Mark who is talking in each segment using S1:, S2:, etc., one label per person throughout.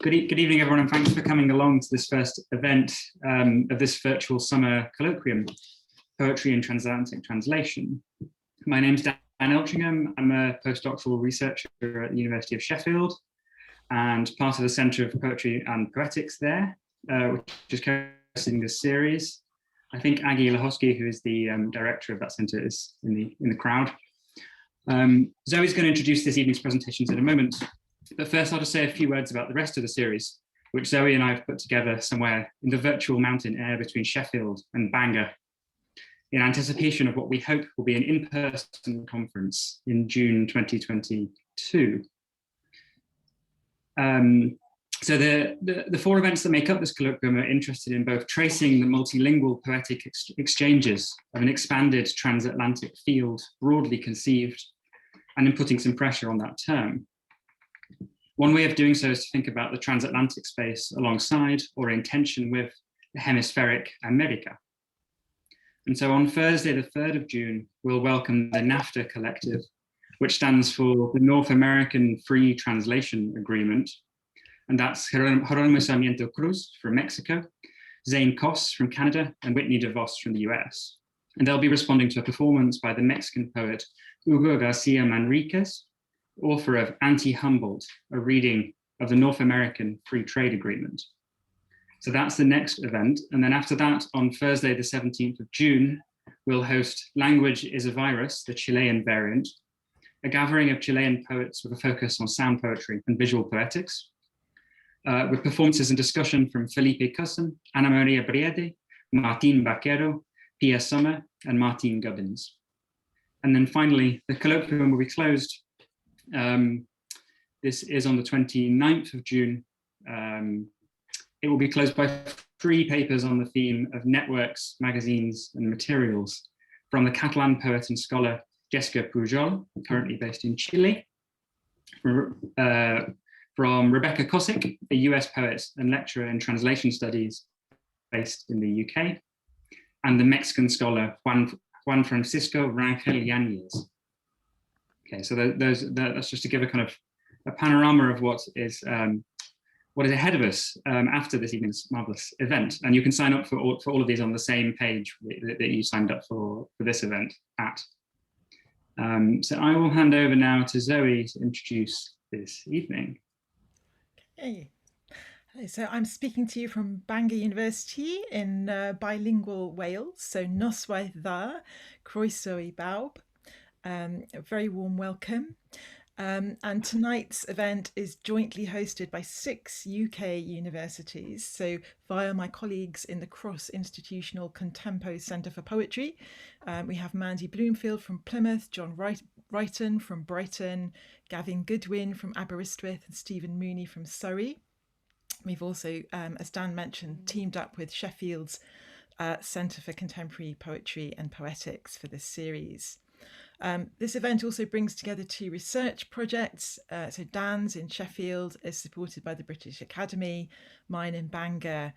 S1: Good evening, everyone, and thanks for coming along to this first event of this virtual summer colloquium, Poetry in Transatlantic Translation. My name's Dan Elchingham. I'm a postdoctoral researcher at the University of Sheffield and part of the Centre of Poetry and Poetics there, which is co-hosting this series. I think Aggie Lahosky, who is the director of that centre, is in the crowd. Zoe's going to introduce this evening's presentations in a moment. But first, I'll just say a few words about the rest of the series, which Zoe and I have put together somewhere in the virtual mountain air between Sheffield and Bangor, in anticipation of what we hope will be an in-person conference in June 2022. So the four events that make up this colloquium are interested in both tracing the multilingual poetic exchanges of an expanded transatlantic field, broadly conceived, and in putting some pressure on that term. One way of doing so is to think about the transatlantic space alongside or in tension with the hemispheric America. And so on Thursday, the 3rd of June, we'll welcome the NAFTA Collective, which stands for the North American Free Translation Agreement. And that's Jeronimo Sarmiento Cruz from Mexico, Zane Koss from Canada, and Whitney DeVos from the US. And they'll be responding to a performance by the Mexican poet Hugo Garcia Manriquez, author of Anti-Humboldt, a reading of the North American Free Trade Agreement. So that's the next event. And then after that, on Thursday, the 17th of June, we'll host Language is a Virus, the Chilean variant, a gathering of Chilean poets with a focus on sound poetry and visual poetics, with performances and discussion from Felipe Cusson, Ana Maria Briede, Martin Baquero, Pia Sommer, and Martin Gubbins. And then finally, the colloquium will be closed. This is on the 29th of June. It will be closed by 3 papers on the theme of networks, magazines, and materials from the Catalan poet and scholar Jessica Pujol, currently based in Chile, from Rebecca Kosick, a US poet and lecturer in translation studies based in the UK, and the Mexican scholar Juan Francisco Rangel Yanez. Okay, so that's just to give a kind of a panorama of what is ahead of us after this evening's marvelous event. And you can sign up for all of these on the same page that you signed up for this event at. So I will hand over now to Zoe to introduce this evening.
S2: Okay. So I'm speaking to you from Bangor University in bilingual Wales, so Noswaith Dda, Croeso I Bawb. A very warm welcome. And tonight's event is jointly hosted by 6 UK universities. So via my colleagues in the Cross-Institutional Contempo Centre for Poetry, we have Mandy Bloomfield from Plymouth, John Wrighton from Brighton, Gavin Goodwin from Aberystwyth, and Stephen Mooney from Surrey. We've also, as Dan mentioned, teamed up with Sheffield's Centre for Contemporary Poetry and Poetics for this series. This event also brings together 2 research projects. So Dan's in Sheffield is supported by the British Academy, mine in Bangor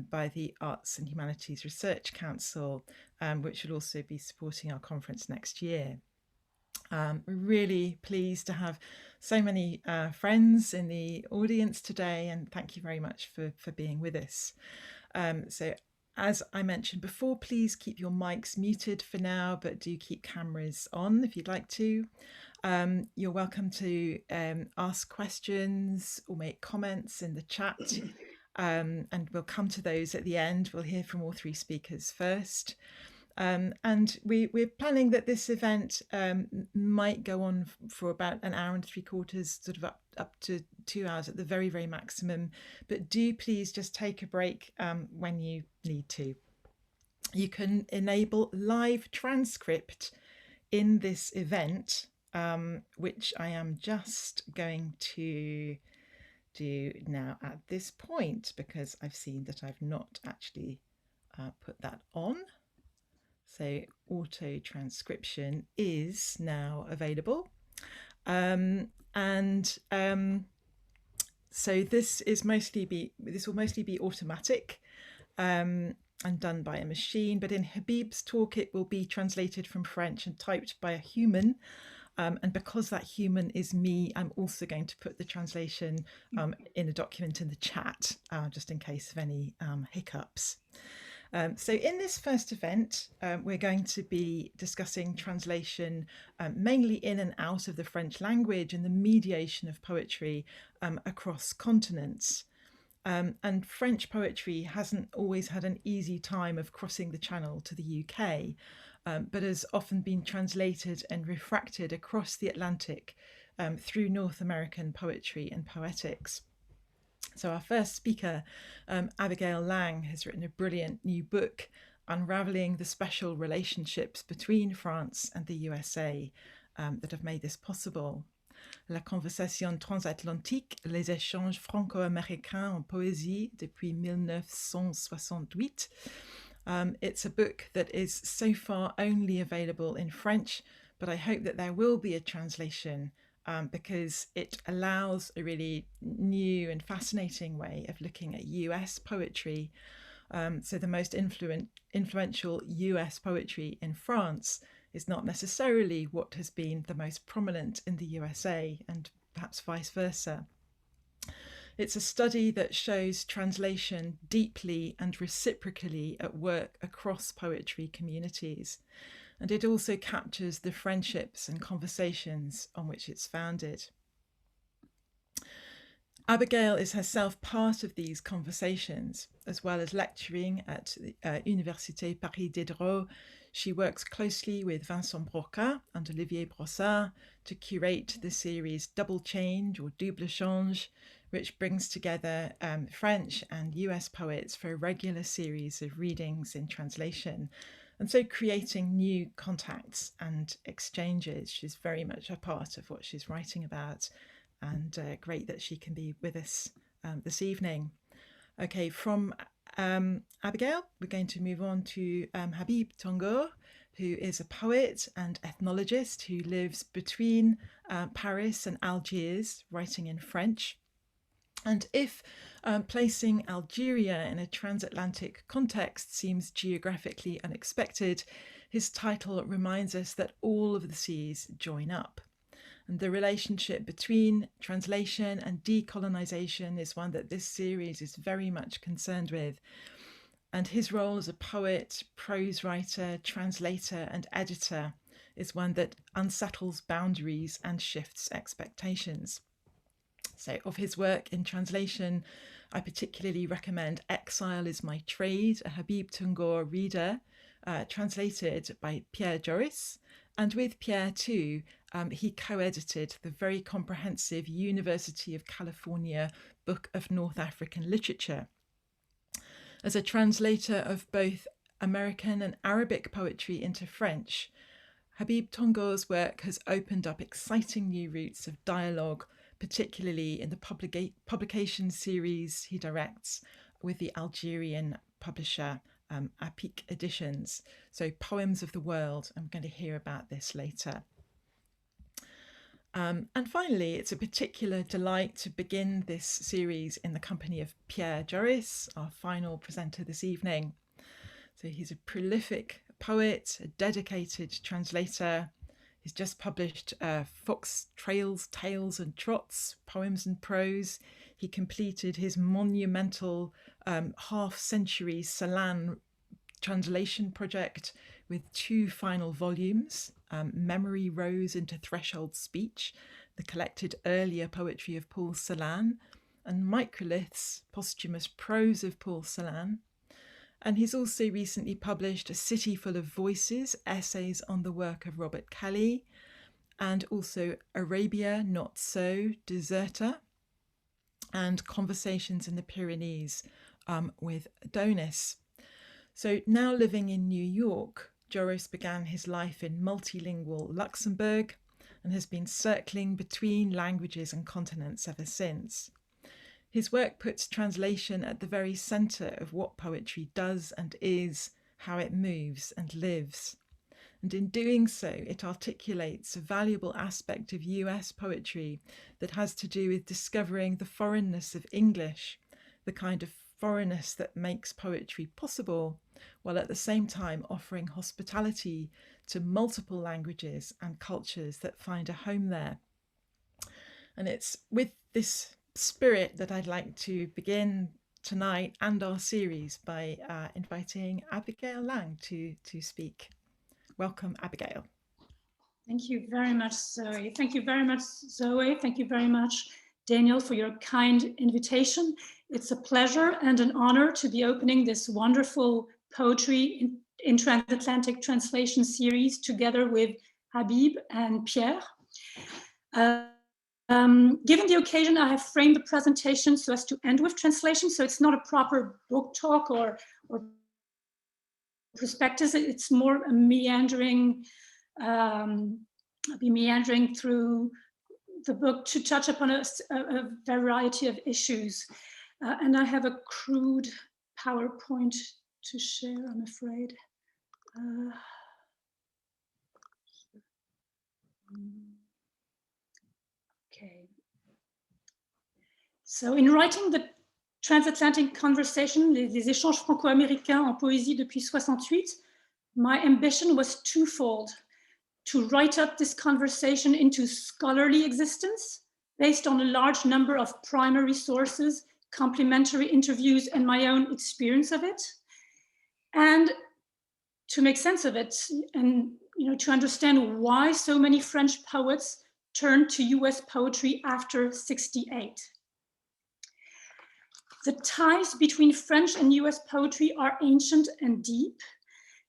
S2: by the Arts and Humanities Research Council, which will also be supporting our conference next year. We're really pleased to have so many friends in the audience today, and thank you very much for being with us. So as I mentioned before, please keep your mics muted for now, but do keep cameras on if you'd like to. You're welcome to ask questions or make comments in the chat, and we'll come to those at the end. We'll hear from all 3 speakers first. And we're planning that this event might go on for about 1 hour and 3/4, sort of up to 2 hours at the very, very maximum. But do please just take a break when you need to. You can enable live transcript in this event, which I am just going to do now at this point, because I've seen that I've not actually put that on. So auto transcription is now available. So this will mostly be automatic and done by a machine, but in Habib's talk it will be translated from French and typed by a human And because that human is me, I'm also going to put the translation in a document in the chat, just in case of any hiccups. So in this first event, we're going to be discussing translation mainly in and out of the French language and the mediation of poetry across continents. And French poetry hasn't always had an easy time of crossing the channel to the UK, but has often been translated and refracted across the Atlantic through North American poetry and poetics. So our first speaker, Abigail Lang, has written a brilliant new book unraveling the special relationships between France and the USA that have made this possible. La conversation transatlantique, les échanges franco-américains en poésie depuis 1968. It's a book that is so far only available in French, but I hope that there will be a translation because it allows a really new and fascinating way of looking at US poetry. So the most influential US poetry in France is not necessarily what has been the most prominent in the USA, and perhaps vice versa. It's a study that shows translation deeply and reciprocally at work across poetry communities. And it also captures the friendships and conversations on which it's founded. Abigail is herself part of these conversations, as well as lecturing at Université Paris Diderot. She works closely with Vincent Broca and Olivier Brossard to curate the series Double Change or Double Change, which brings together French and US poets for a regular series of readings in translation. And so creating new contacts and exchanges. She's very much a part of what she's writing about, and great that she can be with us this evening. Okay, from Abigail, we're going to move on to Habib Tangour, who is a poet and ethnologist who lives between Paris and Algiers, writing in French. And if placing Algeria in a transatlantic context seems geographically unexpected, his title reminds us that all of the seas join up. And the relationship between translation and decolonization is one that this series is very much concerned with. And his role as a poet, prose writer, translator, and editor is one that unsettles boundaries and shifts expectations. So of his work in translation, I particularly recommend Exile is My Trade, a Habib Tangour reader, translated by Pierre Joris. And with Pierre too, he co-edited the very comprehensive University of California Book of North African Literature. As a translator of both American and Arabic poetry into French, Habib Tangour's work has opened up exciting new routes of dialogue, particularly in the publication series he directs with the Algerian publisher Apik Editions. So Poems of the World, I'm going to hear about this later. And finally, it's a particular delight to begin this series in the company of Pierre Joris, our final presenter this evening. So he's a prolific poet, a dedicated translator. He's just published Fox Trails, Tales and Trots, Poems and Prose. He completed his monumental half-century Celan translation project with 2 final volumes, Memory Rose into Threshold Speech, the collected earlier poetry of Paul Celan, and Microliths, posthumous prose of Paul Celan. And he's also recently published A City Full of Voices, essays on the work of Robert Kelly, and also Arabia Not So, Deserter, and Conversations in the Pyrenees with Donis. So now living in New York, Joris began his life in multilingual Luxembourg and has been circling between languages and continents ever since. His work puts translation at the very centre of what poetry does and is, how it moves and lives. And in doing so, it articulates a valuable aspect of US poetry that has to do with discovering the foreignness of English, the kind of foreignness that makes poetry possible, while at the same time offering hospitality to multiple languages and cultures that find a home there. And it's with this spirit that I'd like to begin tonight and our series by inviting Abigail Lang to speak. Welcome, Abigail.
S3: Thank you very much, Zoe. Thank you very much, Zoe. Thank you very much, Daniel, for your kind invitation. It's a pleasure and an honor to be opening this wonderful poetry in transatlantic translation series together with Habib and Pierre. Given the occasion, I have framed the presentation so as to end with translation, so it's not a proper book talk or prospectus. It's more a meandering, I'll be meandering through the book to touch upon a variety of issues. And I have a crude PowerPoint to share, I'm afraid. Okay. So in writing the Transatlantic Conversation, les échanges franco-américains en poésie depuis 68, my ambition was twofold: to write up this conversation into scholarly existence based on a large number of primary sources, complementary interviews, and my own experience of it, and to make sense of it, and to understand why so many French poets turned to US poetry after '68. The ties between French and US poetry are ancient and deep.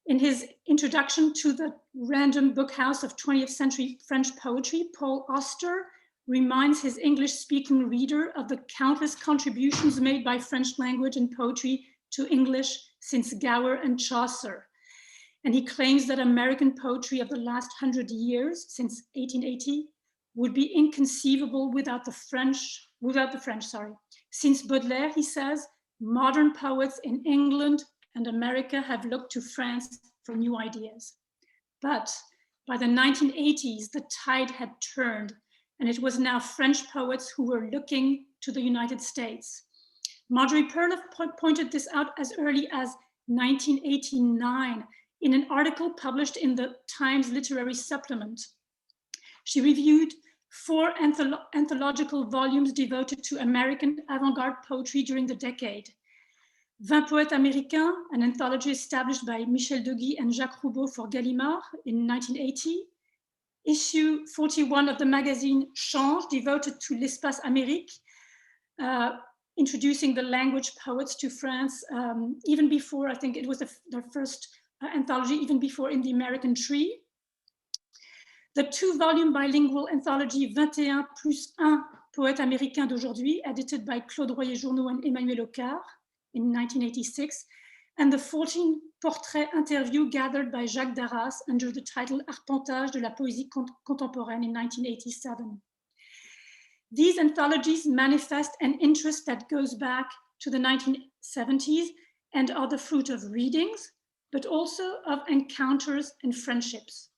S3: In his introduction to the Random Book House of 20th Century French Poetry, Paul Auster reminds his English-speaking reader of the countless contributions made by French language and poetry to English since Gower and Chaucer. And he claims that American poetry of the last 100 years, since 1880, would be inconceivable without the French. Since Baudelaire, he says, modern poets in England and America have looked to France for new ideas. But by the 1980s, the tide had turned, and it was now French poets who were looking to the United States. Marjorie Perloff pointed this out as early as 1989 in an article published in the Times Literary Supplement. She reviewed 4 anthological volumes devoted to American avant-garde poetry during the decade. 20 Poètes Américains, an anthology established by Michel Deguy and Jacques Roubaud for Gallimard in 1980. Issue 41 of the magazine Change, devoted to l'Espace Amérique, introducing the language poets to France, even before, I think it was the first anthology, even before In the American Tree. The 2-volume bilingual anthology 21 plus 1 Poètes Américains d'aujourd'hui, edited by Claude Royer-Journoud and Emmanuel Aucard in 1986, and the 14 portrait interview gathered by Jacques Darras under the title Arpentage de la poésie contemporaine in 1987. These anthologies manifest an interest that goes back to the 1970s and are the fruit of readings, but also of encounters and friendships.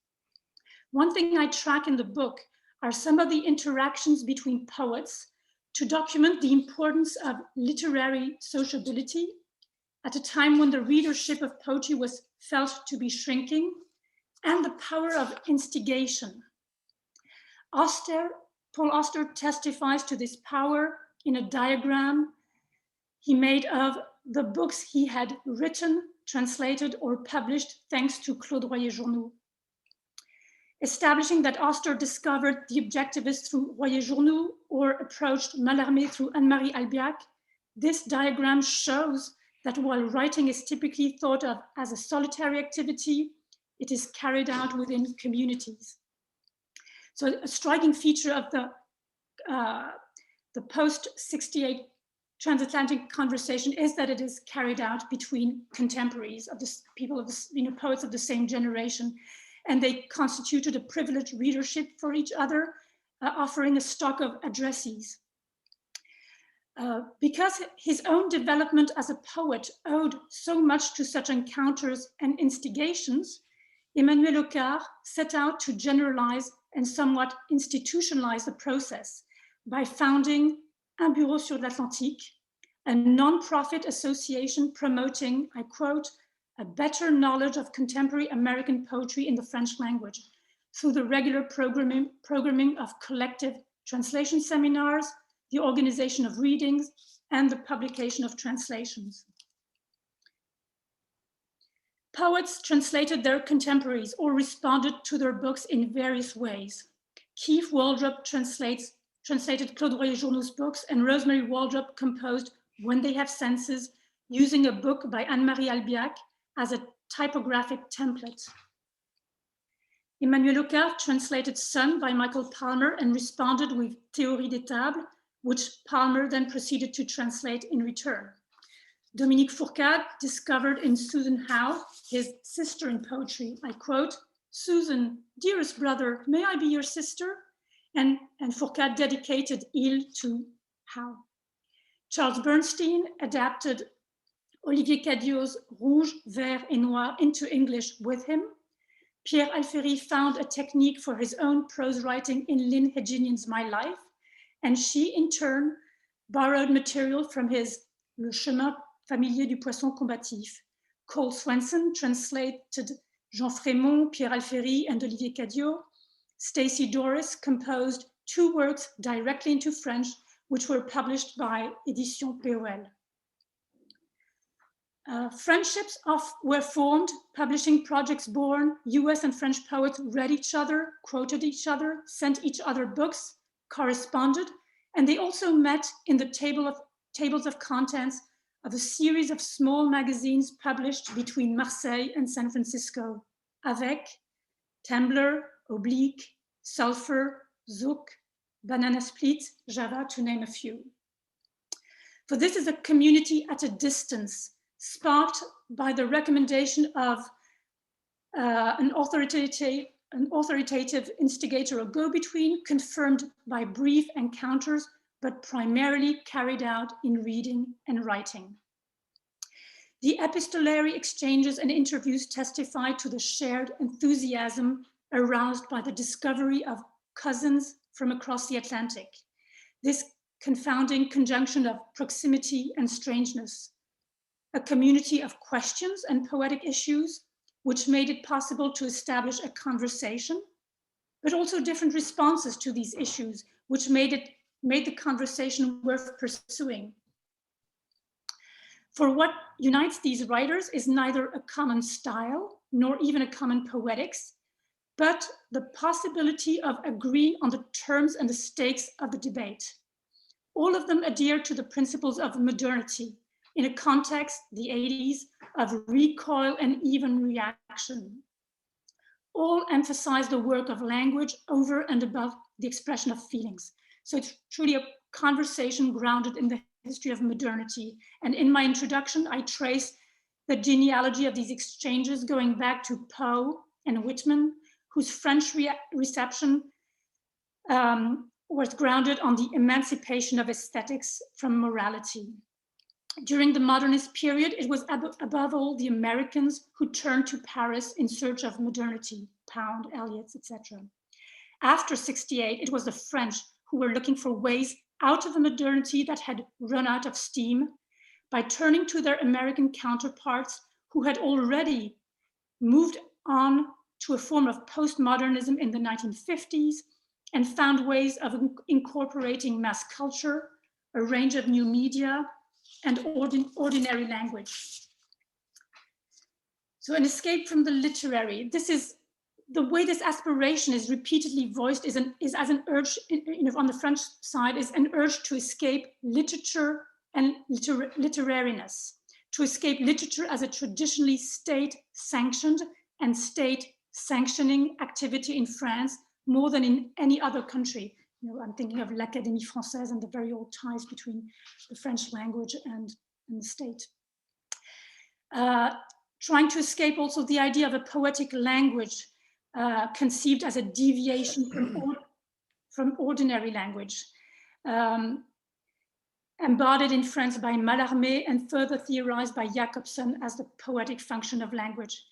S3: One thing I track in the book are some of the interactions between poets to document the importance of literary sociability at a time when the readership of poetry was felt to be shrinking, and the power of instigation. Paul Auster testifies to this power in a diagram he made of the books he had written, translated, or published thanks to Claude Royer-Journoud. Establishing that Auster discovered the objectivist through Royer-Journoud or approached Mallarmé through Anne-Marie Albiac, this diagram shows that while writing is typically thought of as a solitary activity, it is carried out within communities. So a striking feature of the post-68 transatlantic conversation is that it is carried out between contemporaries of the people of the, poets of the same generation, and they constituted a privileged readership for each other, offering a stock of addressees. Because his own development as a poet owed so much to such encounters and instigations, Emmanuel Aucard set out to generalize and somewhat institutionalize the process by founding Un Bureau sur l'Atlantique, a non-profit association promoting, I quote, a better knowledge of contemporary American poetry in the French language through the regular programming of collective translation seminars, the organization of readings, and the publication of translations. Poets translated their contemporaries or responded to their books in various ways. Keith Waldrop translated Claude Royer-Journaux's books, and Rosemary Waldrop composed When They Have Senses, using a book by Anne-Marie Albiac as a typographic template. Emmanuel Hocquart translated Sun by Michael Palmer and responded with Théorie des Tables, which Palmer then proceeded to translate in return. Dominique Fourcade discovered in Susan Howe his sister in poetry. I quote, "Susan, dearest brother, may I be your sister?" And Fourcade dedicated Il to Howe. Charles Bernstein adapted Olivier Cadiot's Rouge, Vert et Noir into English with him. Pierre Alféry found a technique for his own prose writing in Lynn Heginian's My Life, and she in turn borrowed material from his Le Chemin familier du poisson combatif. Cole Swenson translated Jean Frémont, Pierre Alféry, and Olivier Cadiot. Stacey Doris composed 2 works directly into French, which were published by Éditions POL. Friendships were formed, publishing projects born, US and French poets read each other, quoted each other, sent each other books, corresponded, and they also met in the tables of contents of a series of small magazines published between Marseille and San Francisco, Avec, Tumblr, Oblique, Sulfur, Zouk, Banana Split, Java, to name a few. For this is a community at a distance, sparked by the recommendation of an authoritative instigator or go-between, confirmed by brief encounters, but primarily carried out in reading and writing. The epistolary exchanges and interviews testify to the shared enthusiasm aroused by the discovery of cousins from across the Atlantic. This confounding conjunction of proximity and strangeness, a community of questions and poetic issues, which made it possible to establish a conversation, but also different responses to these issues, which made the conversation worth pursuing. For what unites these writers is neither a common style, nor even a common poetics, but the possibility of agreeing on the terms and the stakes of the debate. All of them adhere to the principles of modernity in a context, the 80s, of recoil and even reaction. All emphasize the work of language over and above the expression of feelings. So it's truly a conversation grounded in the history of modernity. And in my introduction, I trace the genealogy of these exchanges going back to Poe and Whitman, whose French reception was grounded on the emancipation of aesthetics from morality. During the modernist period, it was above all the Americans who turned to Paris in search of modernity, Pound, Eliot, etc. After '68, it was the French who were looking for ways out of a modernity that had run out of steam by turning to their American counterparts who had already moved on to a form of postmodernism in the 1950s and found ways of incorporating mass culture, a range of new media, and ordinary language. So an escape from the literary. This is the way this aspiration is repeatedly voiced is as an urge, on the French side, is an urge to escape literature and literariness, to escape literature as a traditionally state-sanctioned and state-sanctioning activity in France more than in any other country. I'm thinking of l'Académie Française and the very old ties between the French language and the state. Trying to escape also the idea of a poetic language conceived as a deviation from ordinary language, embodied in France by Mallarmé and further theorized by Jacobson as the poetic function of language.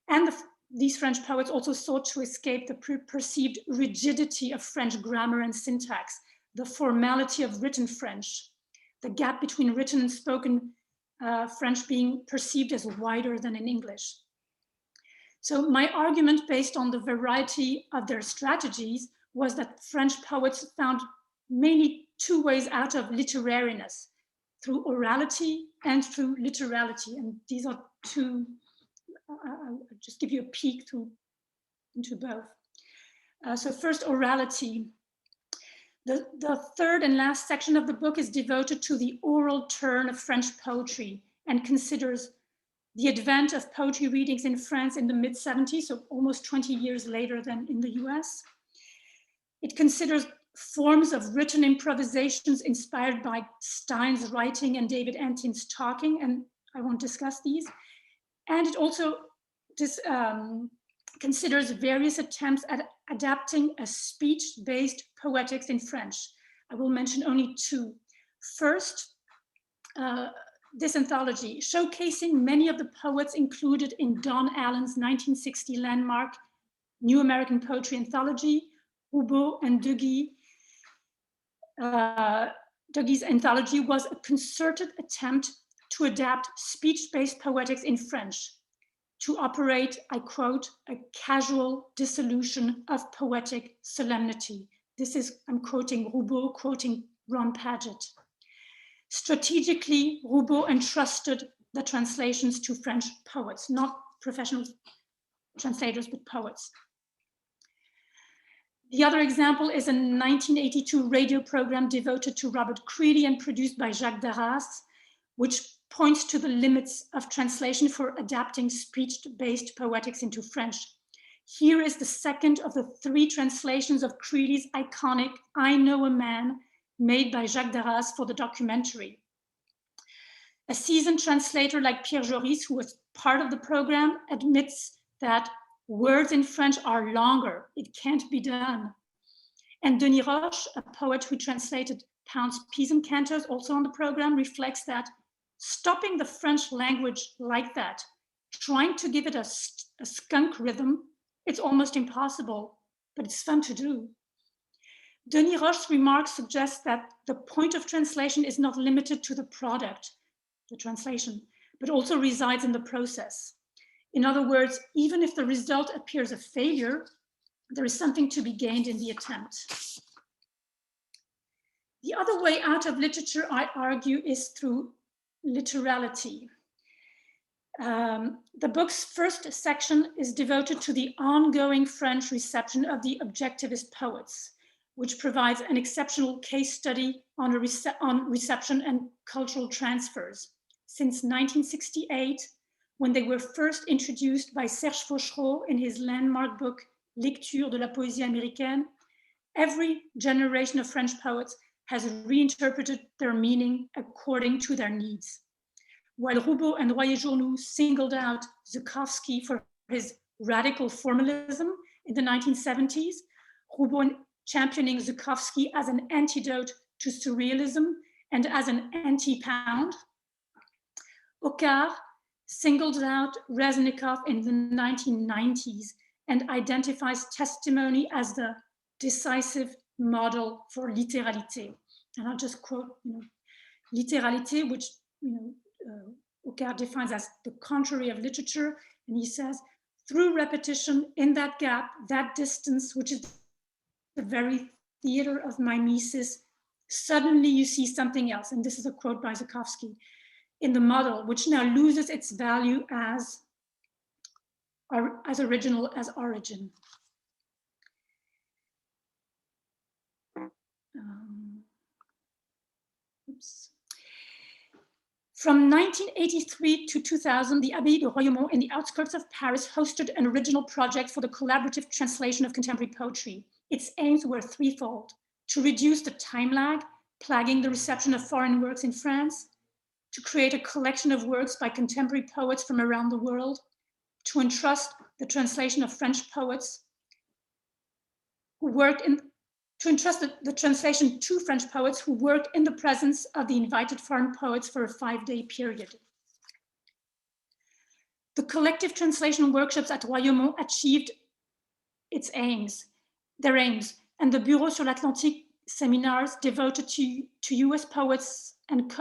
S3: And these French poets also sought to escape the perceived rigidity of French grammar and syntax, the formality of written French, the gap between written and spoken French being perceived as wider than in English. So my argument, based on the variety of their strategies, was that French poets found mainly two ways out of literariness, through orality and through literality. And these are two, I'll just give you a peek into both. So first, orality. The third and last section of the book is devoted to the oral turn of French poetry and considers the advent of poetry readings in France in the mid-70s, so almost 20 years later than in the US. It considers forms of written improvisations inspired by Stein's writing and David Antin's talking, and I won't discuss these. And it also considers various attempts at adapting a speech-based poetics in French. I will mention only two. First, this anthology, showcasing many of the poets included in Don Allen's 1960 landmark New American Poetry Anthology, Roubaud and Duguy. Duguay's anthology was a concerted attempt to adapt speech-based poetics in French, to operate, I quote, a casual dissolution of poetic solemnity. This is, I'm quoting Roubaud, quoting Ron Padgett. Strategically, Roubaud entrusted the translations to French poets, not professional translators, but poets. The other example is a 1982 radio program devoted to Robert Creedy and produced by Jacques Darras, which points to the limits of translation for adapting speech-based poetics into French. Here is the second of the three translations of Creedy's iconic I Know a Man, made by Jacques Darras for the documentary. A seasoned translator like Pierre Joris, who was part of the program, admits that words in French are longer. It can't be done. And Denis Roche, a poet who translated Pound's Peasant Cantos, also on the program, reflects that stopping the French language like that, trying to give it a skunk rhythm, it's almost impossible, but it's fun to do. Denis Roche's remarks suggest that the point of translation is not limited to the product, the translation, but also resides in the process. In other words, even if the result appears a failure, there is something to be gained in the attempt. The other way out of literature, I argue, is through literality. The book's first section is devoted to the ongoing French reception of the objectivist poets, which provides an exceptional case study on reception and cultural transfers. Since 1968, when they were first introduced by Serge Fauchereau in his landmark book, Lecture de la Poésie Américaine, every generation of French poets has reinterpreted their meaning according to their needs. While Roubaud and Royer-Journoud singled out Zhukovsky for his radical formalism in the 1970s, Roubaud championing Zhukovsky as an antidote to surrealism and as an anti-Pound, Ockar singled out Reznikov in the 1990s and identifies testimony as the decisive model for littéralité. And I'll just quote, littéralité, which Ockar defines as the contrary of literature, and he says, through repetition in that gap, that distance, which is the very theater of mimesis, suddenly you see something else. And this is a quote by Zhukovsky, in the model, which now loses its value as original as origin. From 1983 to 2000, the Abbaye de Royaumont in the outskirts of Paris hosted an original project for the collaborative translation of contemporary poetry. Its aims were threefold: to reduce the time lag plaguing the reception of foreign works in France, to create a collection of works by contemporary poets from around the world, to entrust the translation of French poets who worked in, to entrust the translation to French poets who worked in the presence of the invited foreign poets for a 5-day period. The collective translation workshops at Royaumont achieved their aims, and the Bureau sur l'Atlantique seminars devoted to US poets and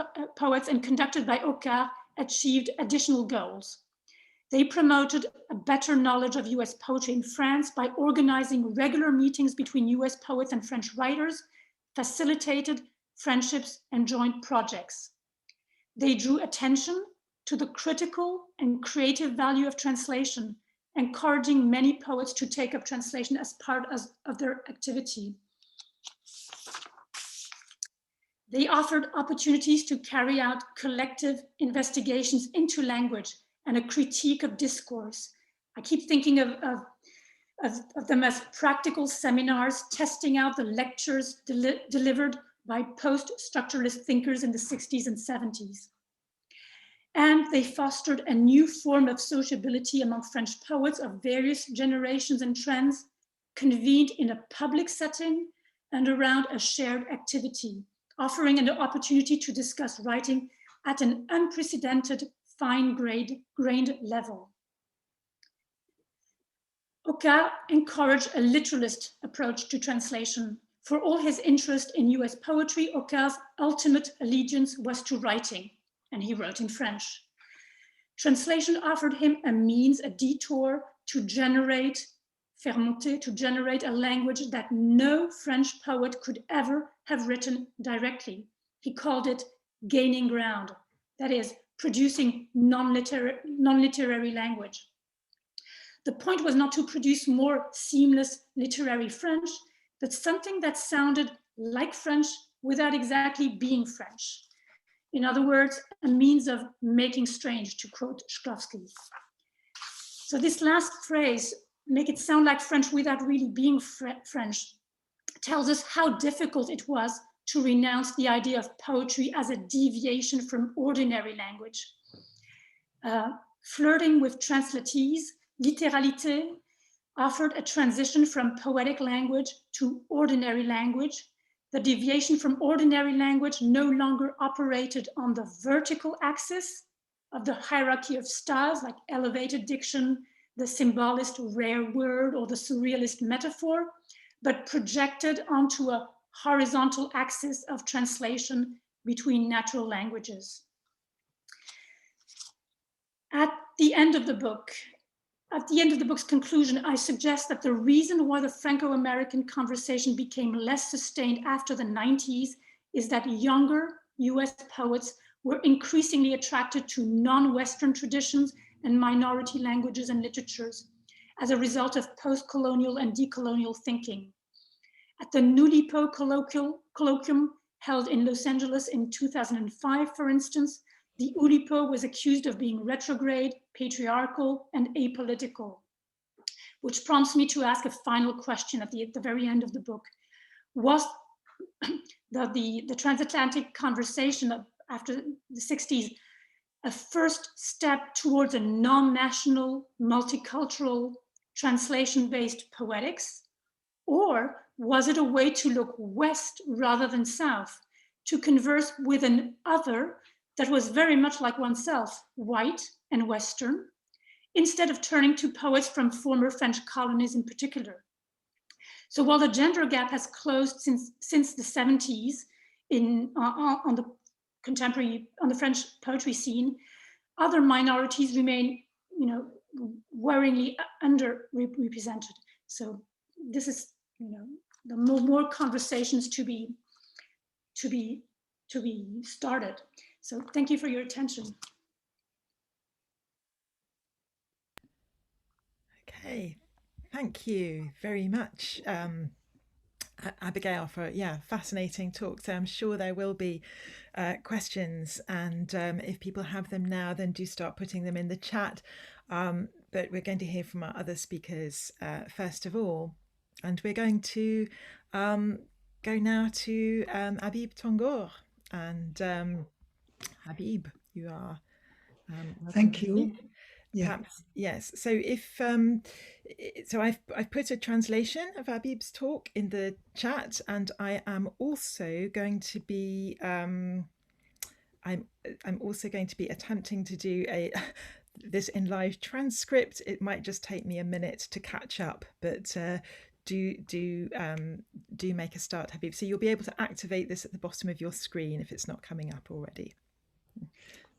S3: conducted by Ockar achieved additional goals. They promoted a better knowledge of US poetry in France by organizing regular meetings between US poets and French writers, facilitated friendships and joint projects. They drew attention to the critical and creative value of translation, encouraging many poets to take up translation as part of their activity. They offered opportunities to carry out collective investigations into language and a critique of discourse. I keep thinking of them as practical seminars, testing out the lectures delivered by post-structuralist thinkers in the 60s and 70s. And they fostered a new form of sociability among French poets of various generations and trends, convened in a public setting and around a shared activity, offering an opportunity to discuss writing at an unprecedented fine-grained level. Oka encouraged a literalist approach to translation. For all his interest in US poetry, Oka's ultimate allegiance was to writing, and he wrote in French. Translation offered him a means, a detour to generate, faire monter, to generate a language that no French poet could ever have written directly. He called it gaining ground, that is, producing non-literary language. The point was not to produce more seamless literary French, but something that sounded like French without exactly being French. In other words, a means of making strange, to quote Shklovsky. So this last phrase, make it sound like French without really being French, tells us how difficult it was to renounce the idea of poetry as a deviation from ordinary language. Flirting with translatese, littéralité offered a transition from poetic language to ordinary language. The deviation from ordinary language no longer operated on the vertical axis of the hierarchy of styles, like elevated diction, the symbolist rare word, or the surrealist metaphor, but projected onto a horizontal axis of translation between natural languages. At the end of the book's conclusion, I suggest that the reason why the Franco-American conversation became less sustained after the 90s is that younger US poets were increasingly attracted to non-Western traditions and minority languages and literatures as a result of post-colonial and decolonial thinking. At the Nulipo colloquium held in Los Angeles in 2005, for instance, the Oulipo was accused of being retrograde, patriarchal, and apolitical, which prompts me to ask a final question at the very end of the book. Was the transatlantic conversation after the 60s a first step towards a non-national, multicultural, translation-based poetics? Or was it a way to look west rather than south, to converse with an other that was very much like oneself, white and Western, instead of turning to poets from former French colonies in particular? So while the gender gap has closed since the 70s on the French poetry scene, other minorities remain, worryingly underrepresented. So this is, the more conversations to be started. So thank you for your attention.
S2: Okay, thank you very much, Abigail, for fascinating talk. So I'm sure there will be questions, and if people have them now, then do start putting them in the chat. But we're going to hear from our other speakers first of all, and we're going to go now to Habib Tongor. And Habib, you are.
S4: Thank you. Yeah.
S2: Perhaps, yes. So if so, I've put a translation of Habib's talk in the chat, and I am also going to be I'm also going to be attempting to do this in live transcript. It might just take me a minute to catch up, but do make a start, Habib. So you'll be able to activate this at the bottom of your screen if it's not coming up already.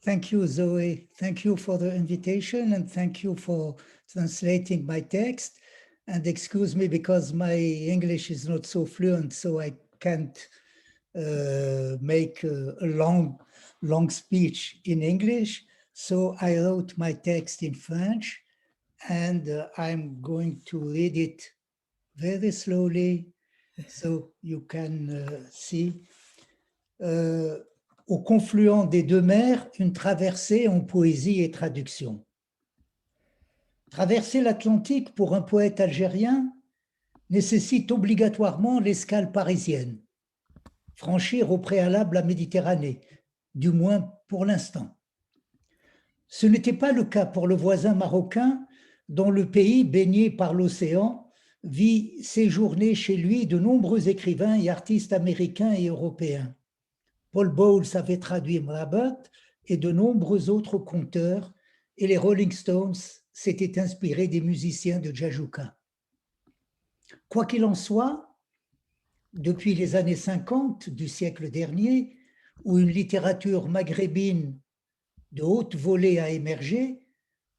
S4: Thank you, Zoe. Thank you for the invitation and thank you for translating my text. And excuse me because my English is not so fluent, so I can't make a long speech in English. So I wrote my text in French and I'm going to read it very slowly so you can see. Au confluent des deux mers, une traversée en poésie et traduction. Traverser l'Atlantique pour un poète algérien nécessite obligatoirement l'escale parisienne, franchir au préalable la Méditerranée, du moins pour l'instant. Ce n'était pas le cas pour le voisin marocain, dont le pays, baigné par l'océan, vit séjourner chez lui de nombreux écrivains et artistes américains et européens. Paul Bowles avait traduit Mrabat et de nombreux autres conteurs, et les Rolling Stones s'étaient inspirés des musiciens de Jajouka. Quoi qu'il en soit, depuis les années 50 du siècle dernier, où une littérature maghrébine de haute volée a émergé,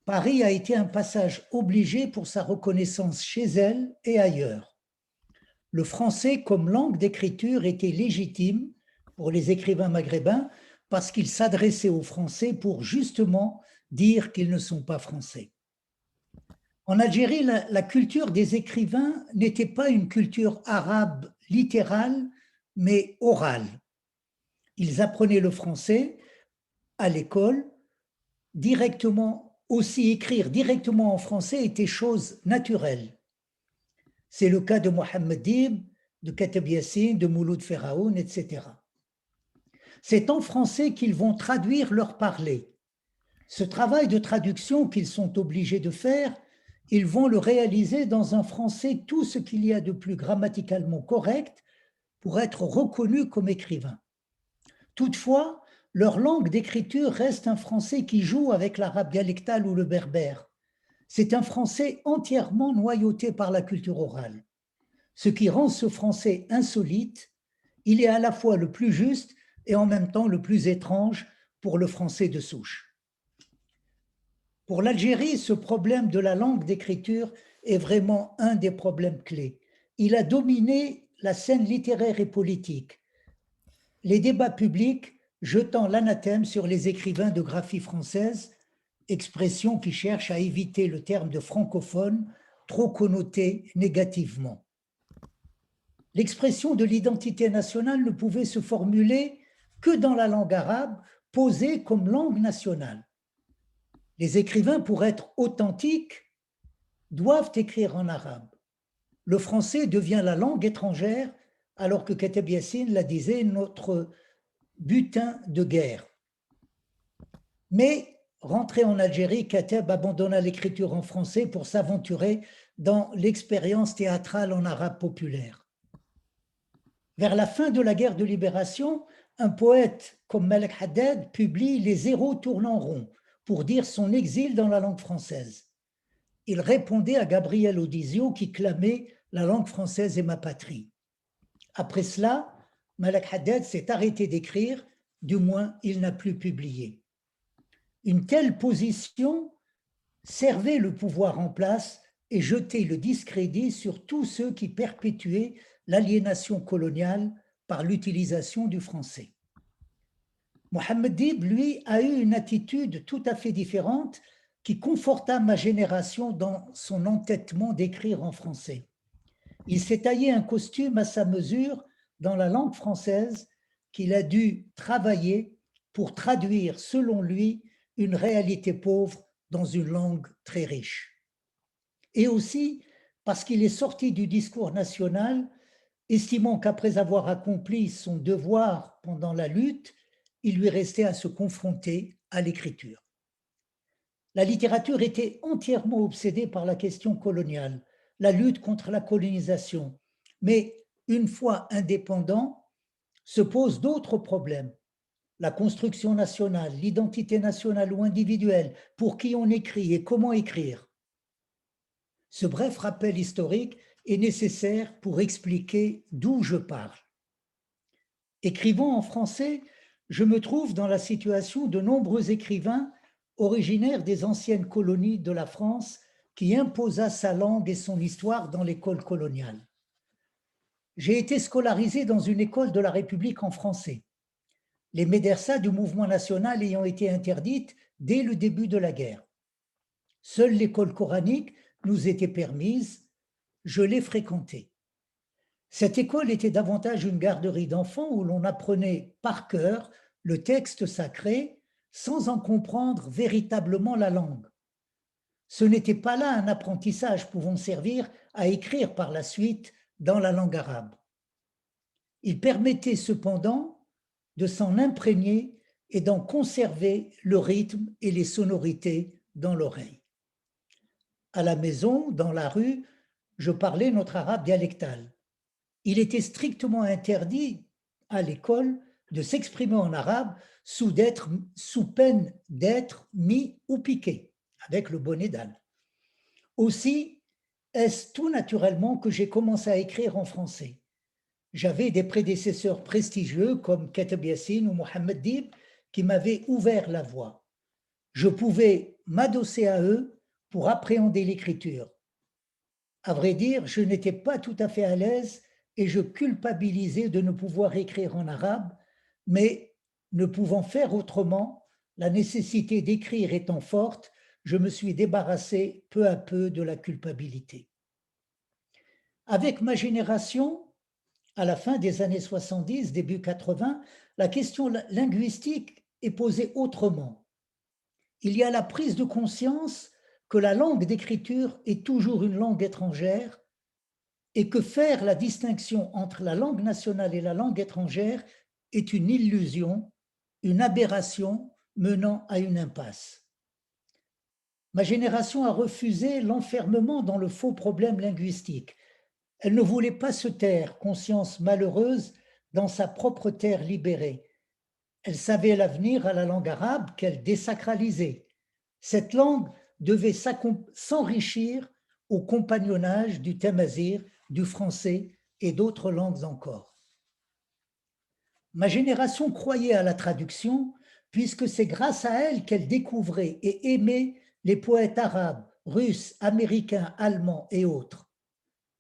S4: Paris a été un passage obligé pour sa reconnaissance chez elle et ailleurs. Le français comme langue d'écriture était légitime pour les écrivains maghrébins parce qu'ils s'adressaient aux Français pour justement dire qu'ils ne sont pas français. En Algérie, la culture des écrivains n'était pas une culture arabe littérale, mais orale. Ils apprenaient le français à l'école directement, aussi écrire directement en français était chose naturelle. C'est le cas de Mohammed Dib, de Kateb Yassine, de Mouloud Feraoun, etc. C'est en français qu'ils vont traduire leur parler. Ce travail de traduction qu'ils sont obligés de faire, ils vont le réaliser dans un français tout ce qu'il y a de plus grammaticalement correct pour être reconnus comme écrivains. Toutefois, leur langue d'écriture reste un français qui joue avec l'arabe dialectal ou le berbère. C'est un français entièrement noyauté par la culture orale. Ce qui rend ce français insolite, il est à la fois le plus juste et en même temps le plus étrange pour le français de souche. Pour l'Algérie, ce problème de la langue d'écriture est vraiment un des problèmes clés. Il a dominé la scène littéraire et politique, les débats publics jetant l'anathème sur les écrivains de graphie française, expression qui cherche à éviter le terme de francophone trop connoté négativement. L'expression de l'identité nationale ne pouvait se formuler que dans la langue arabe, posée comme langue nationale. Les écrivains, pour être authentiques, doivent écrire en arabe. Le français devient la langue étrangère, alors que Kateb Yassine la disait, notre butin de guerre. Mais, rentré en Algérie, Kateb abandonna l'écriture en français pour s'aventurer dans l'expérience théâtrale en arabe populaire. Vers la fin de la guerre de libération, un poète comme Malek Haddad publie Les héros tournant rond pour dire son exil dans la langue française. Il répondait à Gabriel Audizio qui clamait « La langue française est ma patrie ». Après cela, Malek Haddad s'est arrêté d'écrire, du moins il n'a plus publié. Une telle position servait le pouvoir en place et jetait le discrédit sur tous ceux qui perpétuaient l'aliénation coloniale par l'utilisation du français. Mohammed Dib, lui, a eu une attitude tout à fait différente qui conforta ma génération dans son entêtement d'écrire en français. Il s'est taillé un costume à sa mesure dans la langue française qu'il a dû travailler pour traduire, selon lui, une réalité pauvre dans une langue très riche. Et aussi parce qu'il est sorti du discours national, estimant qu'après avoir accompli son devoir pendant la lutte, il lui restait à se confronter à l'écriture. La littérature était entièrement obsédée par la question coloniale, la lutte contre la colonisation. Mais une fois indépendant, se posent d'autres problèmes. La construction nationale, l'identité nationale ou individuelle, pour qui on écrit et comment écrire. Ce bref rappel historique est nécessaire pour expliquer d'où je parle. Écrivant en français, je me trouve dans la situation de nombreux écrivains originaires des anciennes colonies de la France qui imposa sa langue et son histoire dans l'école coloniale. J'ai été scolarisé dans une école de la République en français, les médersas du mouvement national ayant été interdites dès le début de la guerre. Seule l'école coranique nous était permise, je l'ai fréquentée. Cette école était davantage une garderie d'enfants où l'on apprenait par cœur le texte sacré sans en comprendre véritablement la langue. Ce n'était pas là un apprentissage pouvant servir à écrire par la suite dans la langue arabe. Il permettait cependant de s'en imprégner et d'en conserver le rythme et les sonorités dans l'oreille. À la maison, dans la rue, je parlais notre arabe dialectal. Il était strictement interdit à l'école de s'exprimer en arabe sous peine d'être mis ou piqué avec le bonnet d'âne. Aussi, est-ce tout naturellement que j'ai commencé à écrire en français. J'avais des prédécesseurs prestigieux comme Kateb Yassine ou Mohamed Dib qui m'avaient ouvert la voie. Je pouvais m'adosser à eux pour appréhender l'écriture. À vrai dire, je n'étais pas tout à fait à l'aise et je culpabilisais de ne pouvoir écrire en arabe, mais ne pouvant faire autrement, la nécessité d'écrire étant forte, je me suis débarrassé peu à peu de la culpabilité. Avec ma génération, à la fin des années 70, début 80, la question linguistique est posée autrement. Il y a la prise de conscience que la langue d'écriture est toujours une langue étrangère et que faire la distinction entre la langue nationale et la langue étrangère est une illusion, une aberration menant à une impasse. Ma génération a refusé l'enfermement dans le faux problème linguistique. Elle ne voulait pas se taire, conscience malheureuse, dans sa propre terre libérée. Elle savait l'avenir à la langue arabe qu'elle désacralisait. Cette langue devait s'enrichir au compagnonnage du tamazigh, du français et d'autres langues encore. Ma génération croyait à la traduction puisque c'est grâce à elle qu'elle découvrait et aimait les poètes arabes, russes, américains, allemands et autres.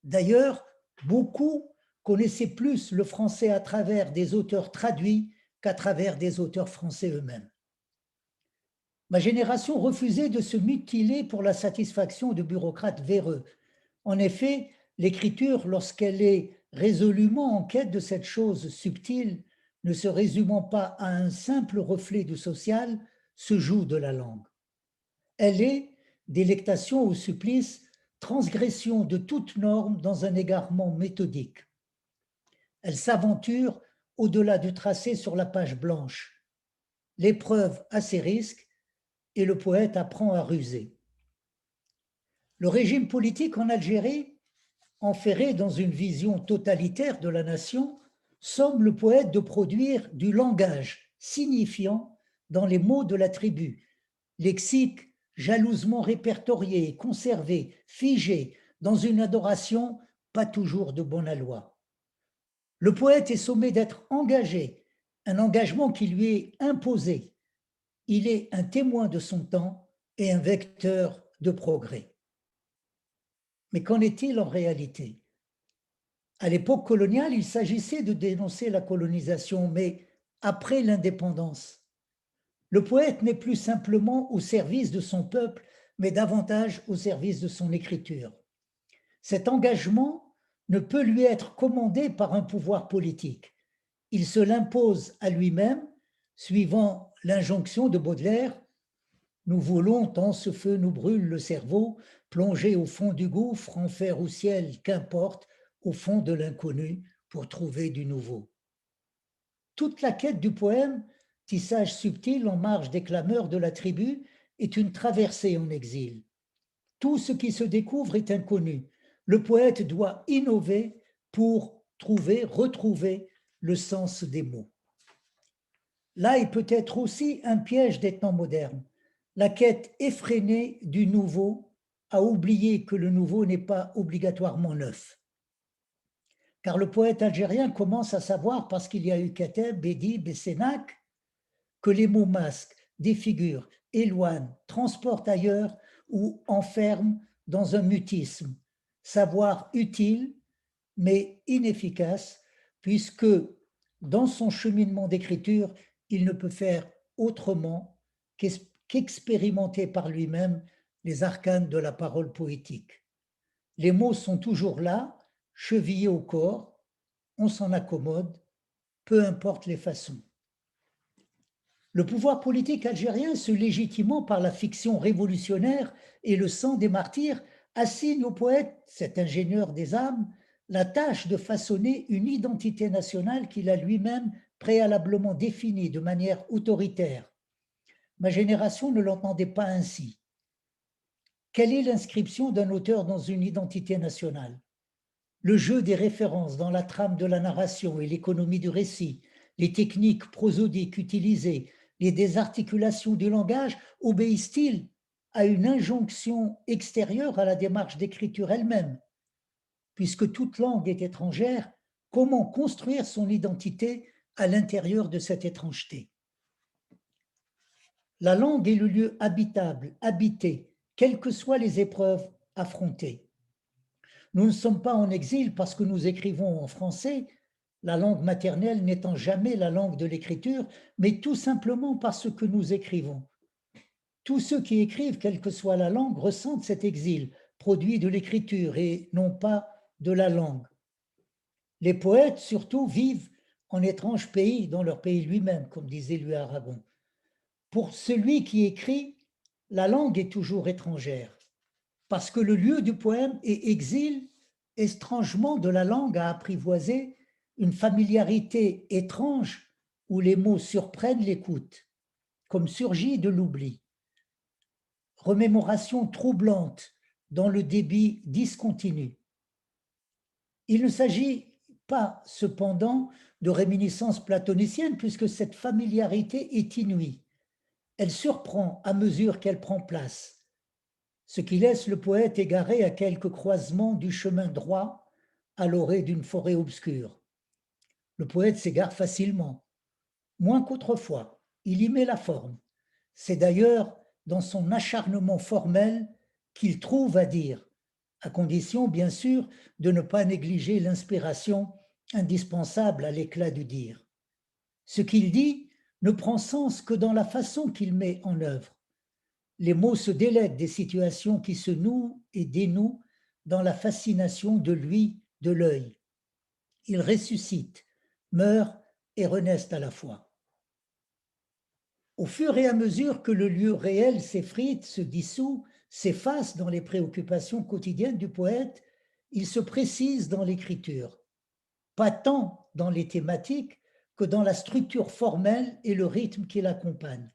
S4: D'ailleurs, beaucoup connaissaient plus le français à travers des auteurs traduits qu'à travers des auteurs français eux-mêmes. Ma génération refusait de se mutiler pour la satisfaction de bureaucrates véreux. En effet, l'écriture, lorsqu'elle est résolument en quête de cette chose subtile, ne se résumant pas à un simple reflet du social, se joue de la langue. Elle est, délectation au supplice, transgression de toute norme dans un égarement méthodique. Elle s'aventure au-delà du tracé sur la page blanche. L'épreuve a ses risques et le poète apprend à ruser. Le régime politique en Algérie, enferré dans une vision totalitaire de la nation, somme le poète de produire du langage signifiant dans les mots de la tribu, lexique jalousement répertorié, conservé, figé, dans une adoration pas toujours de bon aloi. Le poète est sommé d'être engagé, un engagement qui lui est imposé. Il est un témoin de son temps et un vecteur de progrès. Mais qu'en est-il en réalité? À l'époque coloniale, il s'agissait de dénoncer la colonisation, mais après l'indépendance. Le poète n'est plus simplement au service de son peuple, mais davantage au service de son écriture. Cet engagement ne peut lui être commandé par un pouvoir politique. Il se l'impose à lui-même, suivant l'injonction de Baudelaire « Nous voulons, tant ce feu nous brûle le cerveau, plonger au fond du gouffre, en fer ou ciel, qu'importe, au fond de l'inconnu, pour trouver du nouveau. » Toute la quête du poème, tissage subtil en marge des clameurs de la tribu, est une traversée en exil. Tout ce qui se découvre est inconnu. Le poète doit innover pour retrouver le sens des mots. Là est peut-être aussi un piège des temps modernes, la quête effrénée du nouveau, à oublier que le nouveau n'est pas obligatoirement neuf. Car le poète algérien commence à savoir, parce qu'il y a eu Kateb, Bédib et Sénac, que les mots masquent, défigurent, éloignent, transportent ailleurs ou enferment dans un mutisme. Savoir utile, mais inefficace, puisque dans son cheminement d'écriture, il ne peut faire autrement qu'expérimenter par lui-même les arcanes de la parole poétique. Les mots sont toujours là, chevillés au corps, on s'en accommode, peu importe les façons. Le pouvoir politique algérien, se légitimant par la fiction révolutionnaire et le sang des martyrs, assigne au poète, cet ingénieur des âmes, la tâche de façonner une identité nationale qu'il a lui-même préalablement définie de manière autoritaire. Ma génération ne l'entendait pas ainsi. Quelle est l'inscription d'un auteur dans une identité nationale? Le jeu des références dans la trame de la narration et l'économie du récit, les techniques prosodiques utilisées, les désarticulations du langage obéissent-ils à une injonction extérieure à la démarche d'écriture elle-même? Puisque toute langue est étrangère, comment construire son identité à l'intérieur de cette étrangeté? La langue est le lieu habitable, habité, quelles que soient les épreuves affrontées. Nous ne sommes pas en exil parce que nous écrivons en français, la langue maternelle n'étant jamais la langue de l'écriture, mais tout simplement parce que nous écrivons. Tous ceux qui écrivent, quelle que soit la langue, ressentent cet exil, produit de l'écriture et non pas de la langue. Les poètes, surtout, vivent en étrange pays, dans leur pays lui-même, comme disait Louis Aragon. Pour celui qui écrit, la langue est toujours étrangère, parce que le lieu du poème est exil, étrangement de la langue à apprivoiser, une familiarité étrange où les mots surprennent l'écoute, comme surgit de l'oubli. Remémoration troublante dans le débit discontinu. Il ne s'agit pas, cependant, de réminiscences platoniciennes, puisque cette familiarité est inouïe. Elle surprend à mesure qu'elle prend place, ce qui laisse le poète égaré à quelques croisements du chemin droit à l'orée d'une forêt obscure. Le poète s'égare facilement, moins qu'autrefois, il y met la forme. C'est d'ailleurs dans son acharnement formel qu'il trouve à dire, à condition, bien sûr, de ne pas négliger l'inspiration indispensable à l'éclat du dire. Ce qu'il dit ne prend sens que dans la façon qu'il met en œuvre. Les mots se délèguent des situations qui se nouent et dénouent dans la fascination de lui, de l'œil. Ils ressuscitent, meurent et renaissent à la fois. Au fur et à mesure que le lieu réel s'effrite, se dissout, s'efface dans les préoccupations quotidiennes du poète, il se précise dans l'écriture, pas tant dans les thématiques que dans la structure formelle et le rythme qui l'accompagne.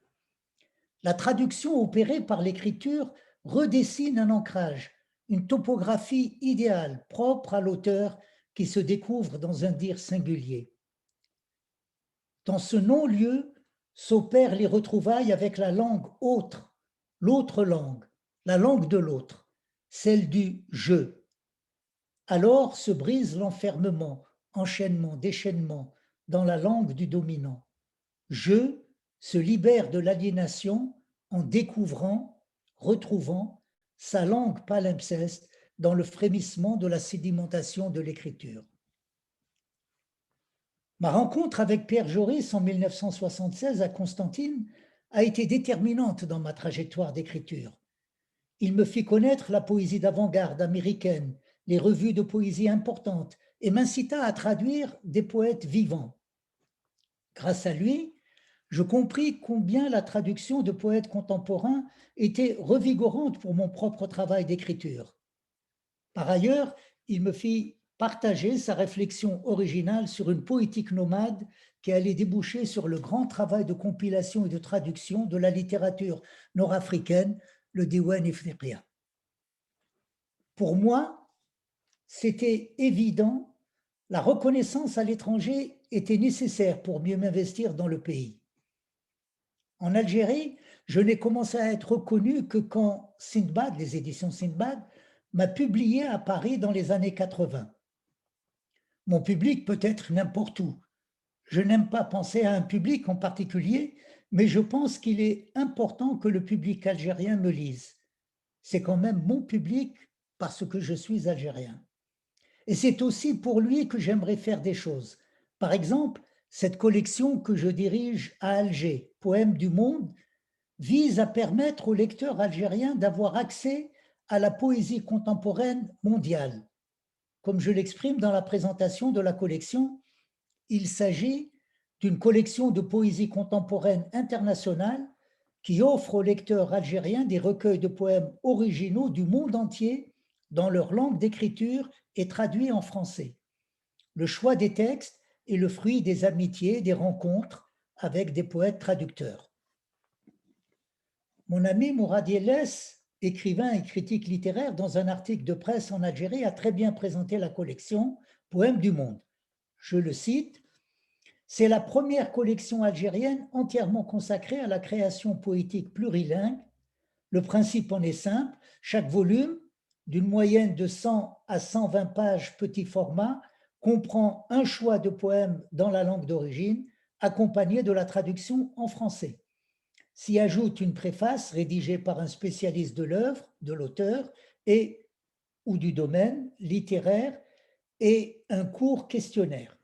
S4: La traduction opérée par l'écriture redessine un ancrage, une topographie idéale, propre à l'auteur qui se découvre dans un dire singulier. Dans ce non-lieu s'opèrent les retrouvailles avec la langue autre, l'autre langue, la langue de l'autre, celle du « je ». Alors se brise l'enfermement, enchaînement, déchaînement dans la langue du dominant. Je se libère de l'aliénation en découvrant, retrouvant sa langue palimpseste dans le frémissement de la sédimentation de l'écriture. Ma rencontre avec Pierre Joris en 1976 à Constantine a été déterminante dans ma trajectoire d'écriture. Il me fit connaître la poésie d'avant-garde américaine, les revues de poésie importantes et m'incita à traduire des poètes vivants. Grâce à lui, je compris combien la traduction de poètes contemporains était revigorante pour mon propre travail d'écriture. Par ailleurs, il me fit partager sa réflexion originale sur une poétique nomade qui allait déboucher sur le grand travail de compilation et de traduction de la littérature nord-africaine, le Diwan Ifriqiya. Pour moi, c'était évident, la reconnaissance à l'étranger était nécessaire pour mieux m'investir dans le pays. En Algérie, je n'ai commencé à être reconnu que quand Sindbad, les éditions Sindbad, m'a publié à Paris dans les années 80. Mon public peut être n'importe où. Je n'aime pas penser à un public en particulier, mais je pense qu'il est important que le public algérien me lise. C'est quand même mon public parce que je suis algérien. Et c'est aussi pour lui que j'aimerais faire des choses. Par exemple, cette collection que je dirige à Alger, Poèmes du monde, vise à permettre aux lecteurs algériens d'avoir accès à la poésie contemporaine mondiale. Comme je l'exprime dans la présentation de la collection, il s'agit d'une collection de poésie contemporaine internationale qui offre aux lecteurs algériens des recueils de poèmes originaux du monde entier dans leur langue d'écriture et traduits en français. Le choix des textes est le fruit des amitiés, des rencontres avec des poètes traducteurs. Mon ami Mourad Yelles, écrivain et critique littéraire, dans un article de presse en Algérie, a très bien présenté la collection Poèmes du monde. Je le cite, « C'est la première collection algérienne entièrement consacrée à la création poétique plurilingue. Le principe en est simple, chaque volume, d'une moyenne de 100 à 120 pages petit format, comprend un choix de poèmes dans la langue d'origine, accompagné de la traduction en français. S'y ajoute une préface rédigée par un spécialiste de l'œuvre, de l'auteur et ou du domaine littéraire et un court questionnaire.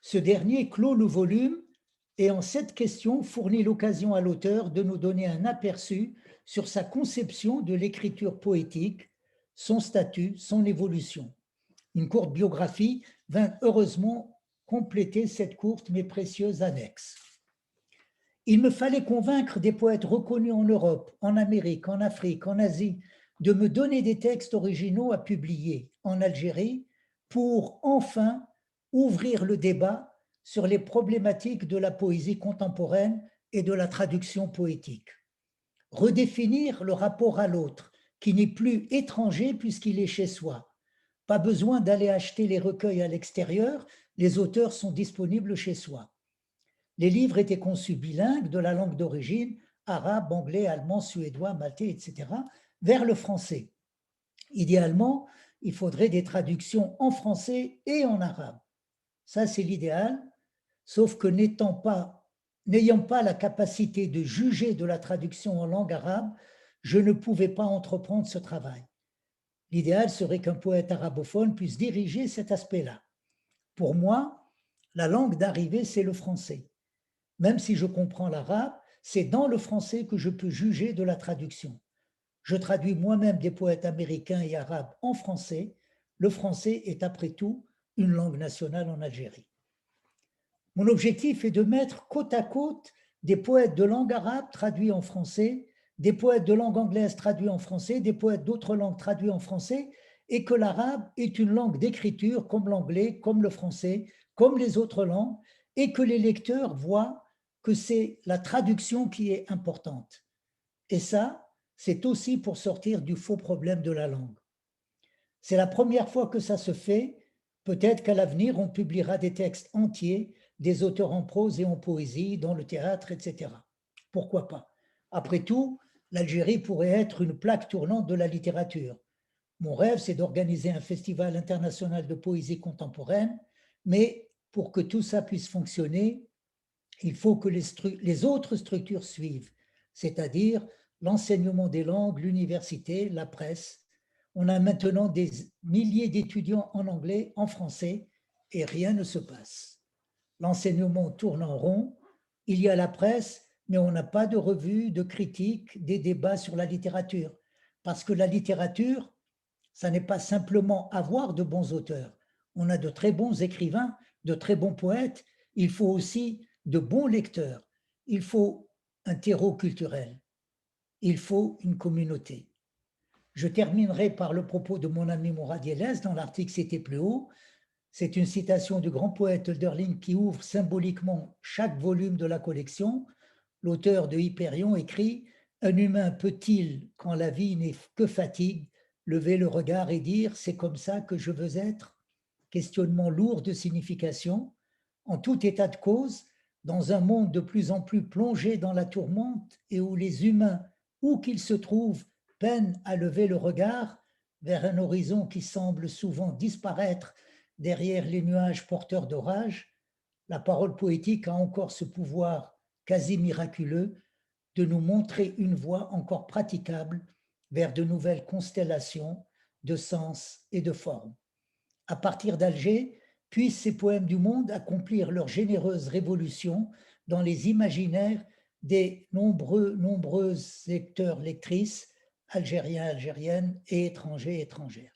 S4: Ce dernier clôt le volume et en 7 questions fournit l'occasion à l'auteur de nous donner un aperçu sur sa conception de l'écriture poétique, son statut, son évolution. Une courte biographie vint heureusement compléter cette courte mais précieuse annexe. Il me fallait convaincre des poètes reconnus en Europe, en Amérique, en Afrique, en Asie, de me donner des textes originaux à publier en Algérie pour enfin ouvrir le débat sur les problématiques de la poésie contemporaine et de la traduction poétique. Redéfinir le rapport à l'autre, qui n'est plus étranger puisqu'il est chez soi. Pas besoin d'aller acheter les recueils à l'extérieur, les auteurs sont disponibles chez soi. Les livres étaient conçus bilingues de la langue d'origine, arabe, anglais, allemand, suédois, maltais, etc., vers le français. Idéalement, il faudrait des traductions en français et en arabe. Ça, c'est l'idéal, sauf que n'ayant pas la capacité de juger de la traduction en langue arabe, je ne pouvais pas entreprendre ce travail. L'idéal serait qu'un poète arabophone puisse diriger cet aspect-là. Pour moi, la langue d'arrivée, c'est le français. Même si je comprends l'arabe, c'est dans le français que je peux juger de la traduction. Je traduis moi-même des poètes américains et arabes en français. Le français est après tout une langue nationale en Algérie. Mon objectif est de mettre côte à côte des poètes de langue arabe traduits en français, des poètes de langue anglaise traduits en français, des poètes d'autres langues traduits en français, et que l'arabe est une langue d'écriture comme l'anglais, comme le français, comme les autres langues, et que les lecteurs voient que c'est la traduction qui est importante. Et ça, c'est aussi pour sortir du faux problème de la langue. C'est la première fois que ça se fait. Peut-être qu'à l'avenir, on publiera des textes entiers, des auteurs en prose et en poésie, dans le théâtre, etc. Pourquoi pas? Après tout, l'Algérie pourrait être une plaque tournante de la littérature. Mon rêve, c'est d'organiser un festival international de poésie contemporaine, mais pour que tout ça puisse fonctionner, il faut que les autres structures suivent, c'est-à-dire l'enseignement des langues, l'université, la presse. On a maintenant des milliers d'étudiants en anglais, en français, et rien ne se passe. L'enseignement tourne en rond, il y a la presse, mais on n'a pas de revues, de critiques, des débats sur la littérature. Parce que la littérature, ça n'est pas simplement avoir de bons auteurs. On a de très bons écrivains, de très bons poètes, il faut aussi de bons lecteurs, il faut un terreau culturel, il faut une communauté. Je terminerai par le propos de mon ami Mourad Yelles dans l'article C'était plus haut. C'est une citation du grand poète Hölderlin qui ouvre symboliquement chaque volume de la collection. L'auteur de Hyperion écrit « Un humain peut-il, quand la vie n'est que fatigue, lever le regard et dire « c'est comme ça que je veux être ?» Questionnement lourd de signification. En tout état de cause, dans un monde de plus en plus plongé dans la tourmente et où les humains, où qu'ils se trouvent, peinent à lever le regard vers un horizon qui semble souvent disparaître derrière les nuages porteurs d'orage, la parole poétique a encore ce pouvoir quasi miraculeux de nous montrer une voie encore praticable vers de nouvelles constellations de sens et de forme. À partir d'Alger, puissent ces poèmes du monde accomplir leur généreuse révolution dans les imaginaires des nombreuses lecteurs, lectrices, algériens, algériennes et étrangers, étrangères.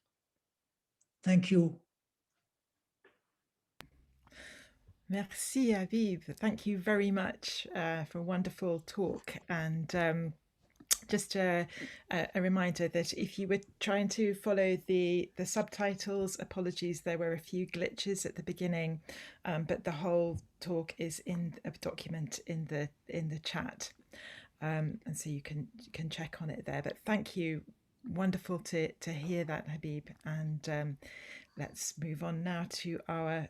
S4: Thank you.
S2: Merci, Habib. Thank you very much for a wonderful talk. And just a reminder that if you were trying to follow the subtitles, apologies, there were a few glitches at the beginning, but the whole talk is in a document in the chat, and so you can check on it there. But thank you, wonderful to hear that, Habib. And let's move on now to our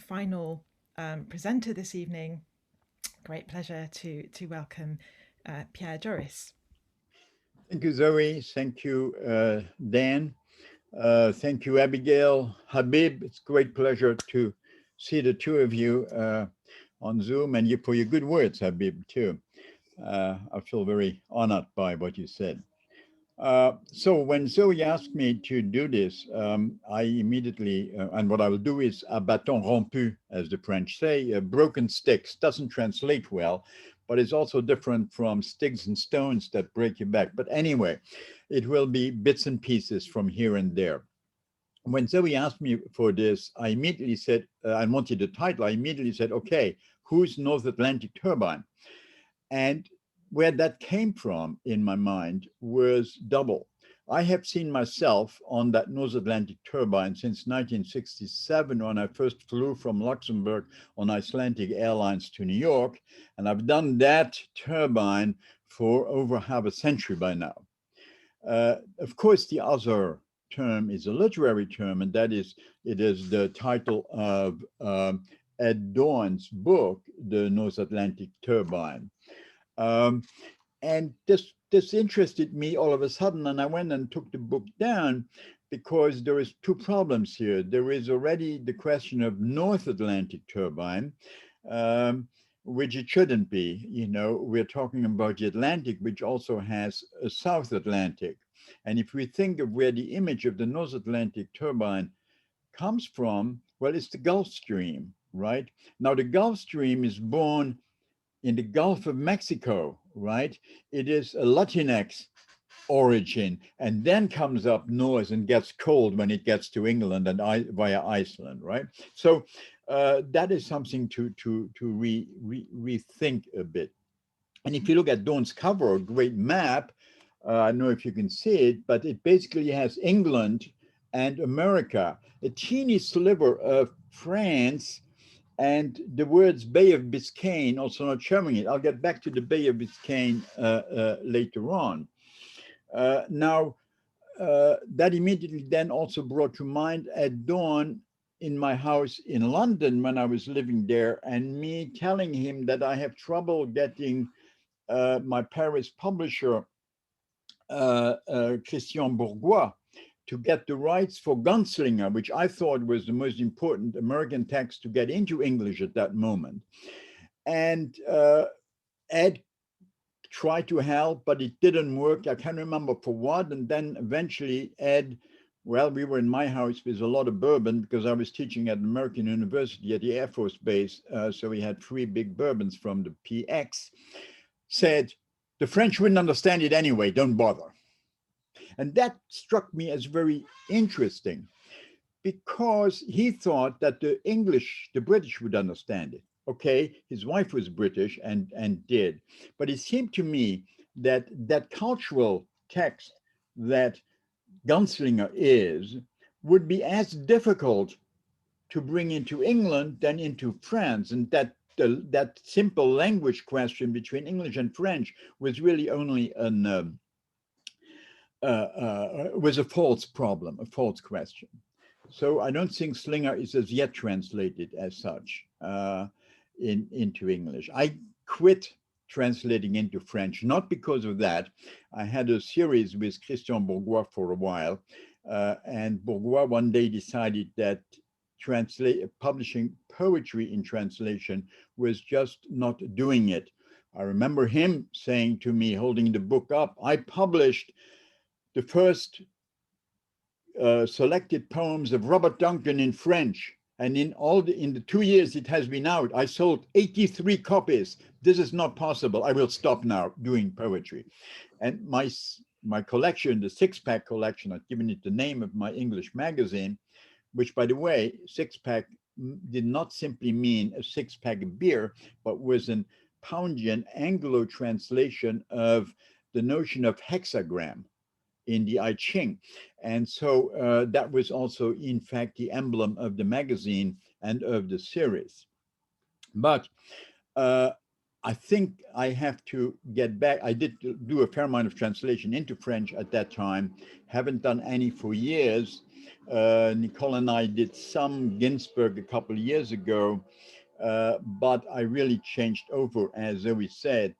S2: final presenter this evening. Great pleasure to welcome Pierre Joris.
S5: Thank you, Zoe. Thank you, Dan. Thank you, Abigail, Habib. It's a great pleasure to see the two of you on Zoom, and you for your good words, Habib, too. I feel very honored by what you said. So when Zoe asked me to do this, I immediately, and what I will do is a bâton rompu, as the French say, broken sticks. Doesn't translate well, but it's also different from sticks and stones that break your back. But anyway, it will be bits and pieces from here and there. When Zoe asked me for this, I immediately said, I wanted the title, I immediately said, okay, who's North Atlantic Turbine? And where that came from in my mind was double. I have seen myself on that North Atlantic Turbine since 1967, when I first flew from Luxembourg on Icelandic Airlines to New York. And I've done that turbine for over half a century by now. Of course, the other term is a literary term, and that is, it is the title of Ed Dorn's book, The North Atlantic Turbine. And this interested me all of a sudden, and I went and took the book down because there is two problems here. There is already the question of North Atlantic Turbine, which it shouldn't be. You know, we're talking about the Atlantic, which also has a South Atlantic. And if we think of where the image of the North Atlantic Turbine comes from, well, it's the Gulf Stream, right? Now, the Gulf Stream is born in the Gulf of Mexico, right? It is a Latinx origin, and then comes up north and gets cold when it gets to England and via Iceland, right? So that is something to rethink a bit. And if you look at Dorn's cover, a great map, I don't know if you can see it, but it basically has England and America, a teeny sliver of France, and the words Bay of Biscayne also not showing it. I'll get back to the Bay of Biscayne later on. Now, that immediately then also brought to mind Ed Dorn in my house in London when I was living there, and me telling him that I have trouble getting my Paris publisher, Christian Bourgois, to get the rights for Gunslinger, which I thought was the most important American text to get into English at that moment. And Ed tried to help, but it didn't work. I can't remember for what. And then eventually Ed, well, we were in my house with a lot of bourbon because I was teaching at American University at the Air Force Base. So we had 3 big bourbons from the PX, said, the French wouldn't understand it anyway, don't bother. And that struck me as very interesting because he thought that the British would understand it. Okay, his wife was British and did, but it seemed to me that that cultural text that Gunslinger is would be as difficult to bring into England than into France, and that that simple language question between English and French was really only an was a false problem, a false question. So I don't think Slinger is as yet translated as such into English. I quit translating into French, not because of that. I had a series with Christian Bourgois for a while, and Bourgois one day decided that publishing poetry in translation was just not doing it I remember him saying to me, holding the book up, I published the first selected poems of Robert Duncan in French. And in the 2 years it has been out, I sold 83 copies. This is not possible. I will stop now doing poetry. And my collection, the six-pack collection, I've given it the name of my English magazine, which, by the way, six-pack did not simply mean a six-pack of beer, but was an Poundian Anglo translation of the notion of hexagram in the I Ching. And so that was also, in fact, the emblem of the magazine and of the series. But I think I have to get back. I did do a fair amount of translation into French at that time, haven't done any for years. Nicole and I did some Ginsberg a couple of years ago, but I really changed over, as Zoe said,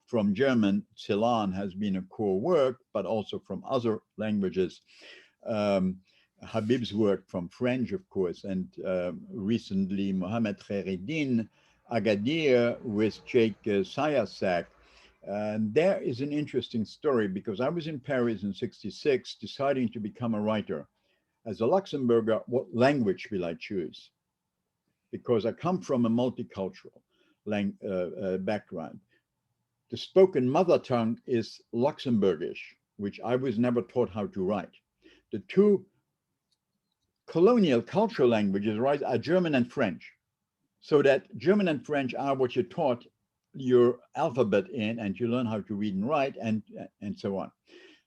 S5: from German. Celan has been a core work, but also from other languages. Habib's work from French, of course, and recently Mohamed Khaireddin Agadir with Jake Sayasak. And there is an interesting story, because I was in Paris in '66 deciding to become a writer. As a Luxembourger, what language will I choose? Because I come from a multicultural background. The spoken mother tongue is Luxembourgish, which I was never taught how to write. The two colonial cultural languages, right, are German and French. So that German and French are what you're taught your alphabet in, and you learn how to read and write, and so on.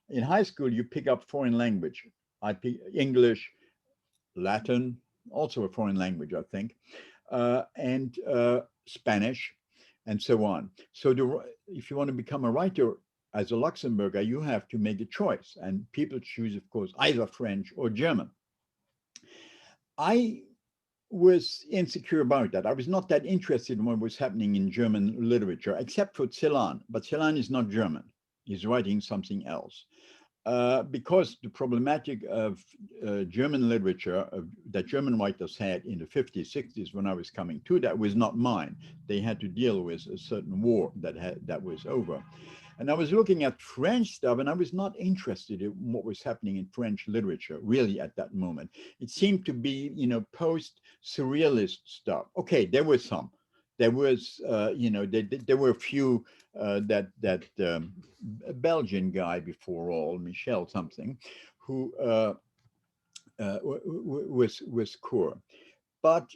S5: In high school, you pick up foreign language. I pick English, Latin, also a foreign language, I think, and Spanish, and so on. So if you want to become a writer as a Luxembourger, you have to make a choice, and people choose, of course, either French or German. I was insecure about that. I was not that interested in what was happening in German literature, except for Celan, but Celan is not German. He's writing something else. Because the problematic of German literature that German writers had in the 50s, 60s, when I was coming to, that was not mine. They had to deal with a certain war that was over. And I was looking at French stuff, and I was not interested in what was happening in French literature, really, at that moment. It seemed to be, post-surrealist stuff. Okay, there was some. There was, there were a few that Belgian guy, before all, Michel something, who was core. But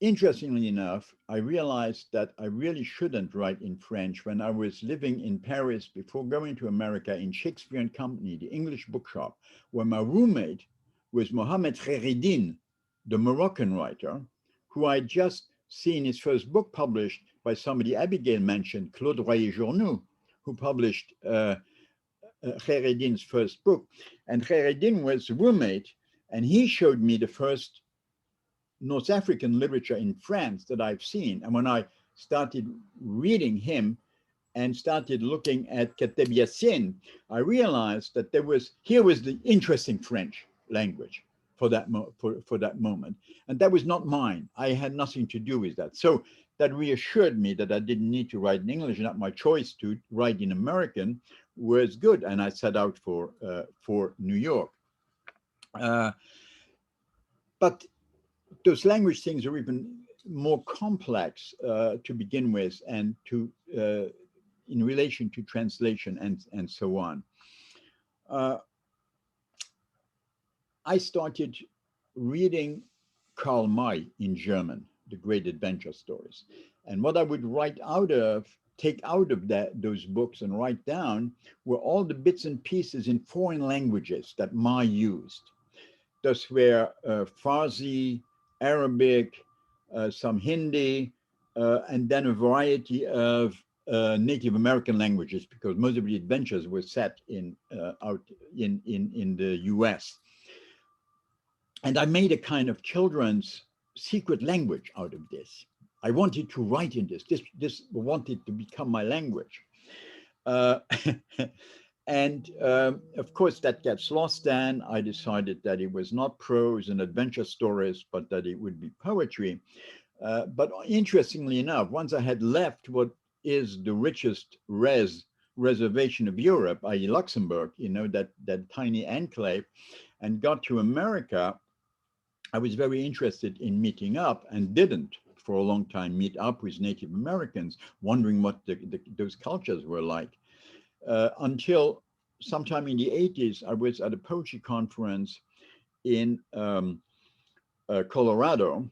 S5: interestingly enough, I realized that I really shouldn't write in French when I was living in Paris before going to America in Shakespeare and Company, the English bookshop, where my roommate was Mohamed Khaireddin, the Moroccan writer, who I just seen his first book published by somebody Abigail mentioned, Claude Royer-Journoud, who published Khaireddin's first book. And Khaireddin was a roommate, and he showed me the first North African literature in France that I've seen. And when I started reading him and started looking at Kateb Yassine, I realized that here was the interesting French language for that moment. And that was not mine. I had nothing to do with that. So that reassured me that I didn't need to write in English, and that my choice to write in American was good. And I set out for New York. But those language things are even more complex to begin with, and in relation to translation and so on. I started reading Karl May in German, the Great Adventure Stories. And what I would take out of those books and write down were all the bits and pieces in foreign languages that May used. Those were Farsi, Arabic, some Hindi, and then a variety of Native American languages, because most of the adventures were set out in the US. And I made a kind of children's secret language out of this. I wanted to write in this. This wanted to become my language. And of course, that gets lost then. I decided that it was not prose and adventure stories, but that it would be poetry. But interestingly enough, once I had left what is the richest reservation of Europe, i.e. Luxembourg, you know, that tiny enclave, and got to America, I was very interested in meeting up and didn't for a long time meet up with Native Americans, wondering what those cultures were like. Until sometime in the 80s, I was at a poetry conference in Colorado.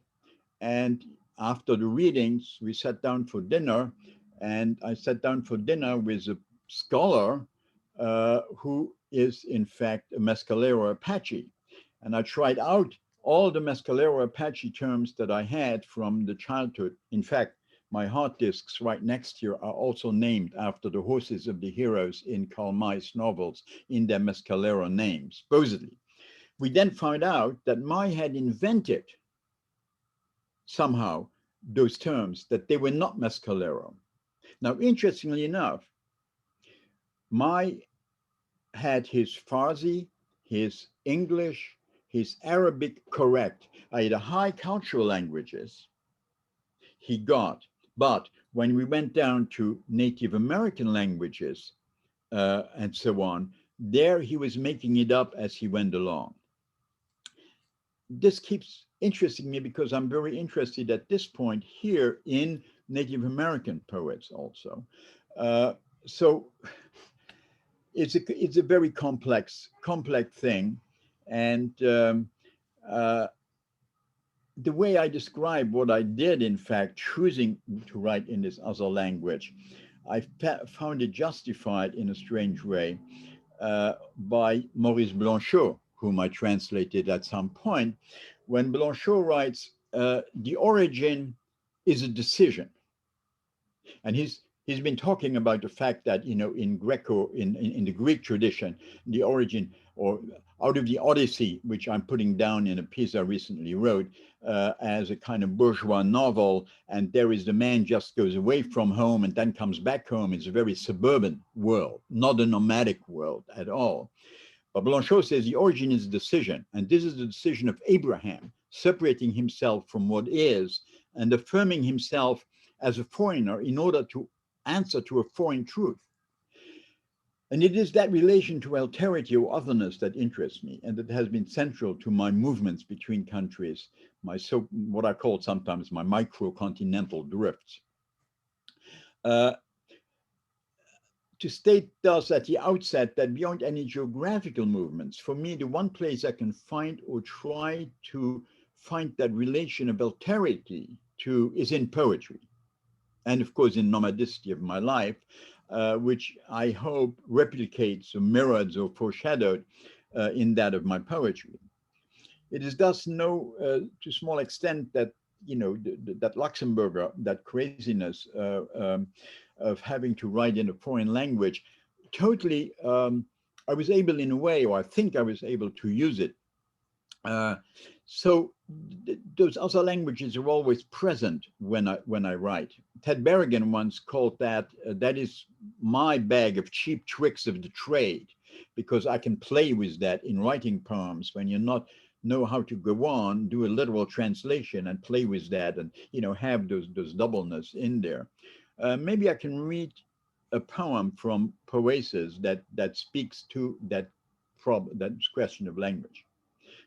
S5: And after the readings, we sat down for dinner, and I sat down for dinner with a scholar who is in fact a Mescalero Apache. And I tried out all the Mescalero Apache terms that I had from the childhood. In fact, my hard disks right next here are also named after the horses of the heroes in Karl May's novels in their Mescalero names, supposedly. We then found out that May had invented somehow those terms, that they were not Mescalero. Now, interestingly enough, May had his Farsi, his English, his Arabic correct, i.e. the high cultural languages he got. But when we went down to Native American languages and so on, there he was making it up as he went along. This keeps interesting me because I'm very interested at this point here in Native American poets also. So it's a very complex thing. And the way I describe what I did, in fact, choosing to write in this other language, I found it justified in a strange way by Maurice Blanchot, whom I translated at some point, when Blanchot writes, the origin is a decision. And he's been talking about the fact that, you know, in the Greek tradition, the origin, or out of the Odyssey, which I'm putting down in a piece I recently wrote as a kind of bourgeois novel, and there is the man just goes away from home and then comes back home. It's a very suburban world, not a nomadic world at all. But Blanchot says the origin is a decision, and this is the decision of Abraham, separating himself from what is and affirming himself as a foreigner in order to answer to a foreign truth. And it is that relation to alterity or otherness that interests me, and that has been central to my movements between countries, what I call sometimes my micro-continental drifts. To state thus at the outset that beyond any geographical movements, for me, the one place I can find or try to find that relation of alterity to is in poetry. And of course, in nomadicity of my life, which I hope replicates or mirrors or foreshadowed in that of my poetry. It is thus to a small extent that, you know, that Luxembourger, that craziness of having to write in a foreign language, totally, I was able in a way, or I think I was able to use it. So those other languages are always present when I write. Ted Berrigan once called that is my bag of cheap tricks of the trade, because I can play with that in writing poems when you not know how to go on, do a literal translation and play with that, and, you know, have those doubleness in there. Maybe I can read a poem from Poesis that speaks to that question of language.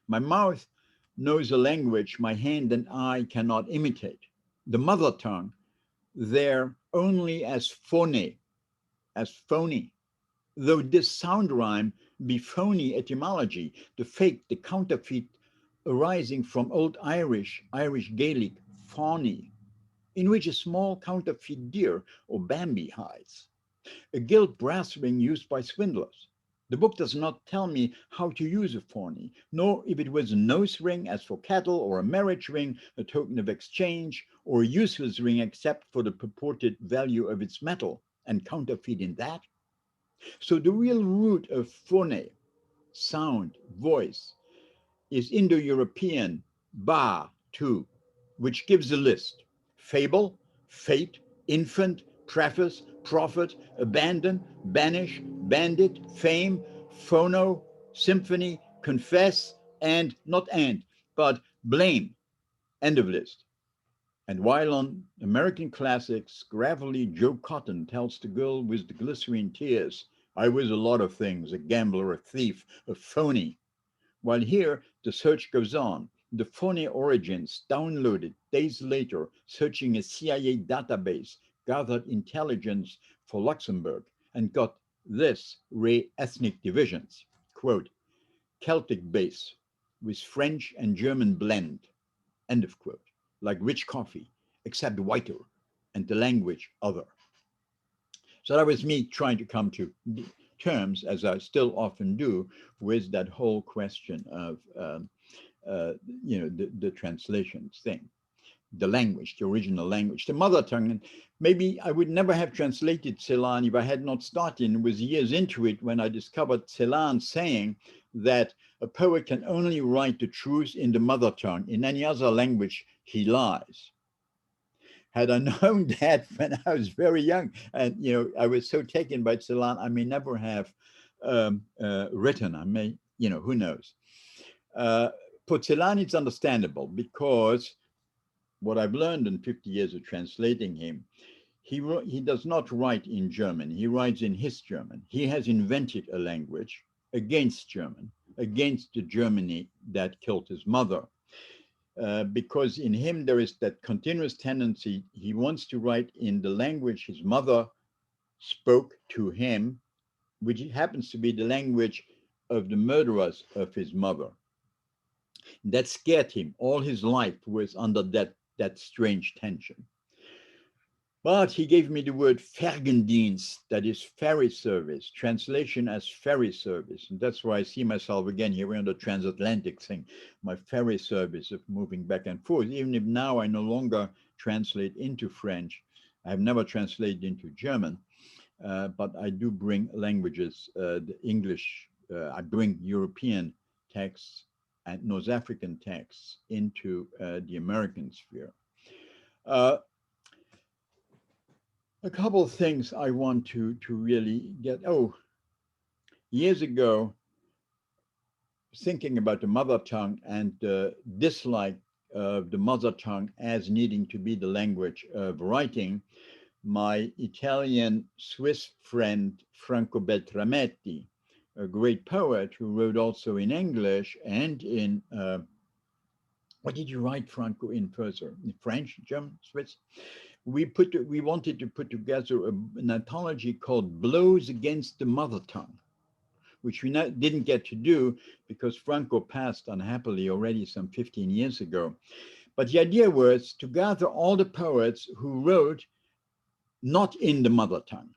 S5: My mouth knows a language my hand and eye cannot imitate, the mother tongue there only as phone, as phony, though this sound rhyme be phony etymology, the fake, the counterfeit arising from Old Irish Gaelic phony, in which a small counterfeit deer or Bambi hides, a gilt brass ring used by swindlers. The book does not tell me how to use a phony, nor if it was a nose ring as for cattle, or a marriage ring, a token of exchange, or a useless ring except for the purported value of its metal, and counterfeit in that. So the real root of phone, sound, voice, is Indo-European ba, too, which gives a list: fable, fate, infant, preface, prophet, abandon, banish, bandit, fame, phono, symphony, confess, and not and, but blame, end of list. And while on American classics, gravelly Joe Cotton tells the girl with the glycerine tears, I was a lot of things, a gambler, a thief, a phony. While here, the search goes on. The phony origins downloaded days later, searching a CIA database, gathered intelligence for Luxembourg, and got this ethnic divisions. Quote, Celtic base with French and German blend, end of quote, like rich coffee, except whiter, and the language other. So that was me trying to come to terms, as I still often do, with that whole question of, the translations thing, the language, the original language, the mother tongue. And maybe I would never have translated Celan if I had not started. It was years into it when I discovered Celan saying that a poet can only write the truth in the mother tongue. In any other language, he lies. Had I known that when I was very young, and I was so taken by Celan, I may never have written. I may, who knows. For Celan, it's understandable because what I've learned in 50 years of translating him, he does not write in German. He writes in his German. He has invented a language against German, against the Germany that killed his mother. Because in him, there is that continuous tendency. He wants to write in the language his mother spoke to him, which happens to be the language of the murderers of his mother. That scared him. All his life was under that strange tension. But he gave me the word Fährgendienst, that is ferry service, translation as ferry service. And that's why I see myself again here on the transatlantic thing, my ferry service of moving back and forth. Even if now I no longer translate into French, I have never translated into German, but I do bring languages, the English, I bring European texts and North African texts into the American sphere. A couple of things I want to really get. Years ago, thinking about the mother tongue and the dislike of the mother tongue as needing to be the language of writing, my Italian-Swiss friend Franco Beltrametti, a great poet who wrote also in English and in, what did you write, Franco, in further? In French, German, Swiss? We wanted to put together an anthology called Blows Against the Mother Tongue, which we didn't get to do because Franco passed unhappily already some 15 years ago. But the idea was to gather all the poets who wrote not in the mother tongue.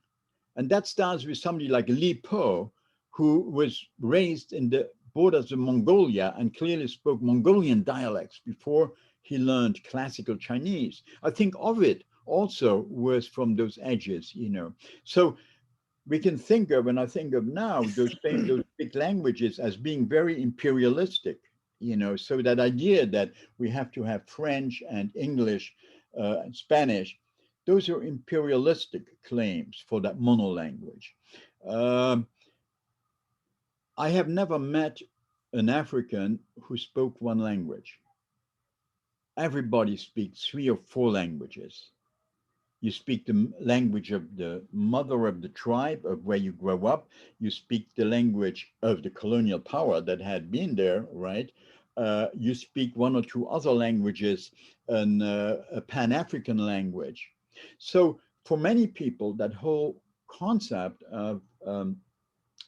S5: And that starts with somebody like Li Po, who was raised in the borders of Mongolia and clearly spoke Mongolian dialects before he learned classical Chinese. I think Ovid also was from those edges, So we can think of, and I think of now, those big languages as being very imperialistic, so that idea that we have to have French and English and Spanish, those are imperialistic claims for that monolanguage. I have never met an African who spoke one language. Everybody speaks 3 or 4 languages. You speak the language of the mother of the tribe, of where you grow up. You speak the language of the colonial power that had been there, right? You speak 1 or 2 other languages, and a Pan-African language. So for many people, that whole concept of a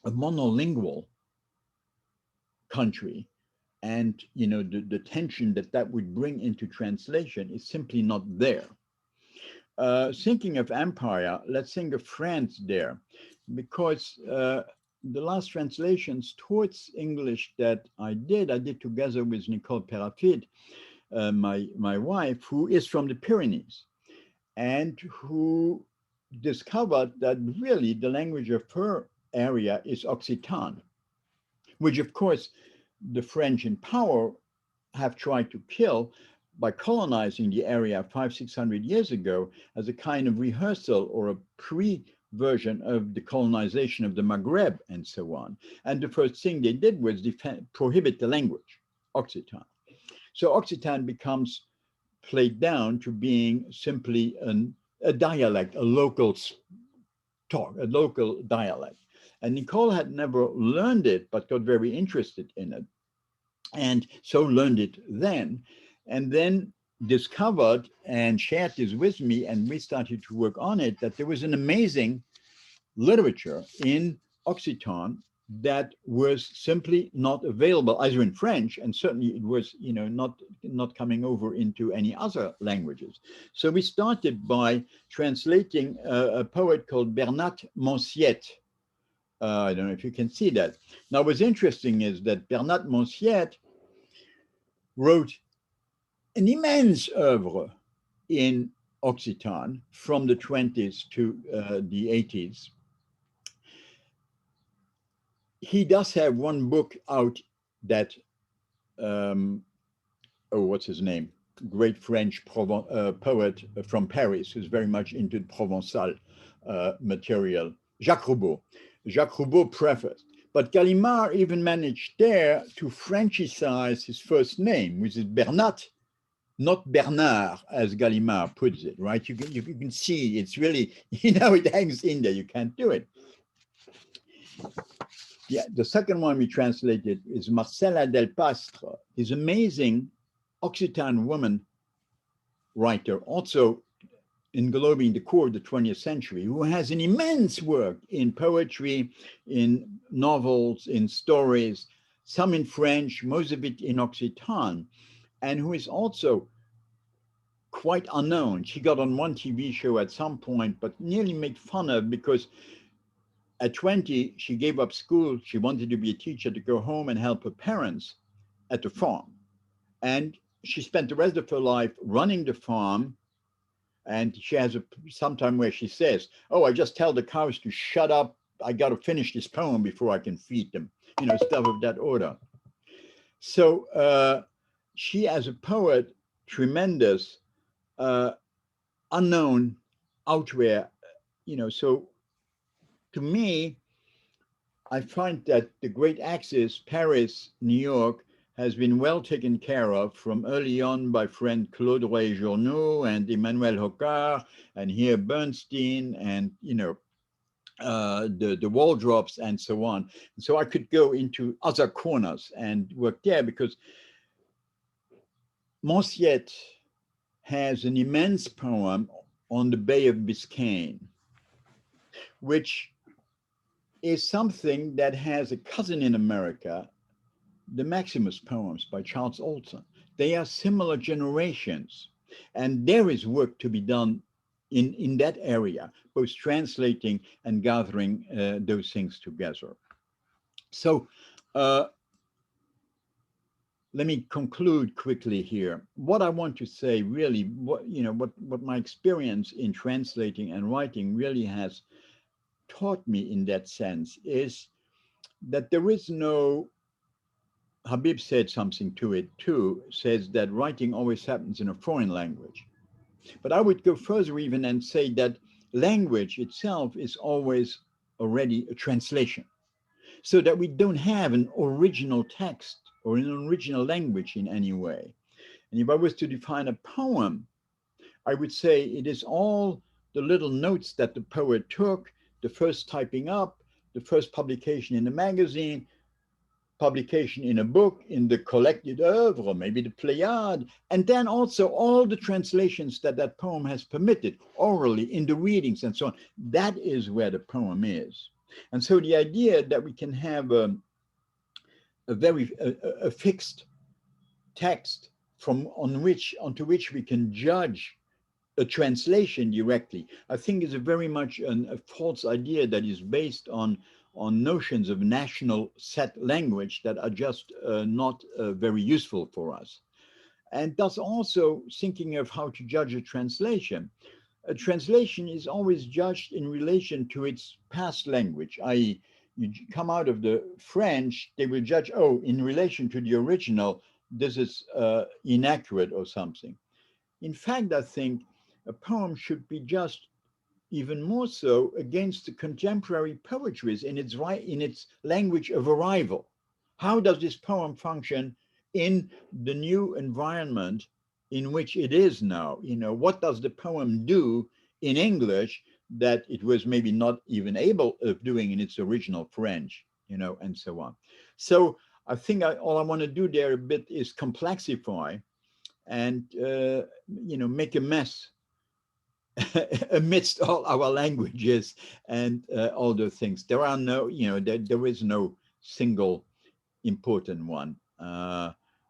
S5: monolingual country and the tension that would bring into translation is simply not there. Thinking of empire, let's think of France there, because the last translations towards English that I did together with Nicole Perrafid, my wife, who is from the Pyrenees, and who discovered that really the language of her area is Occitan, which of course the French in power have tried to kill by colonizing the area 500-600 years ago as a kind of rehearsal or a pre-version of the colonization of the Maghreb and so on. And the first thing they did was prohibit the language, Occitan. So Occitan becomes played down to being simply a dialect, a local talk, a local dialect. And Nicole had never learned it, but got very interested in it. And so learned it then. And then discovered and shared this with me, and we started to work on it, that there was an amazing literature in Occitan that was simply not available either in French, and certainly it was, you know, not coming over into any other languages. So we started by translating a poet called Bernat Monsiette. I don't know if you can see that. Now, what's interesting is that Bernat Monsiette wrote an immense oeuvre in Occitan from the 20s to the 80s. He does have one book out that, what's his name? Great French poet from Paris, who's very much into Provençal material, Jacques Roubaud. Jacques Roubaud prefaced. But Gallimard even managed there to Frenchicize his first name, which is Bernat, not Bernard, as Gallimard puts it, right? You can see it's really, you know, it hangs in there. You can't do it. Yeah, the second one we translated is Marcela del Pastre, this amazing Occitan woman writer, also englobing the core of the 20th century, who has an immense work in poetry, in novels, in stories, some in French, most of it in Occitan, and who is also quite unknown. She got on one TV show at some point, but nearly made fun of because at 20, she gave up school. She wanted to be a teacher to go home and help her parents at the farm. And she spent the rest of her life running the farm. And she has some time where she says, oh, I just tell the cows to shut up. I got to finish this poem before I can feed them, you know, stuff of that order. So she, as a poet, tremendous, unknown, out there, you know, so to me, I find that the great axis, Paris, New York, has been well taken care of from early on by friend Claude Roy-Journeau and Emmanuel Hocquart, and here Bernstein, and, you know, the Waldrops and so on. And so I could go into other corners and work there, because Monsiette has an immense poem on the Bay of Biscayne, which is something that has a cousin in America, the Maximus poems by Charles Olson. They are similar generations, and there is work to be done in that area, both translating and gathering those things together. So let me conclude quickly here. What I want to say, really, what my experience in translating and writing really has taught me in that sense is that there is no, Habib said something to it too, says that writing always happens in a foreign language. But I would go further even and say that language itself is always already a translation, so that we don't have an original text or an original language in any way. And if I was to define a poem, I would say it is all the little notes that the poet took, the first typing up, the first publication in a magazine, publication in a book, in the collected oeuvre, maybe the Pléiade, and then also all the translations that that poem has permitted orally in the readings and so on. That is where the poem is. And so the idea that we can have a fixed text onto which we can judge a translation directly, I think is a very much a false idea that is based on notions of national set language that are just not very useful for us. And thus also thinking of how to judge a translation. A translation is always judged in relation to its past language, i.e. you come out of the French, they will judge, oh, in relation to the original, this is inaccurate or something. In fact, I think a poem should be just even more so against the contemporary poetries in its language of arrival. How does this poem function in the new environment in which it is now. What does the poem do in English that it was maybe not even able of doing in its original French, and so on. So I think all I want to do there a bit is complexify and, make a mess amidst all our languages and all those things. There are no, there is no single important one.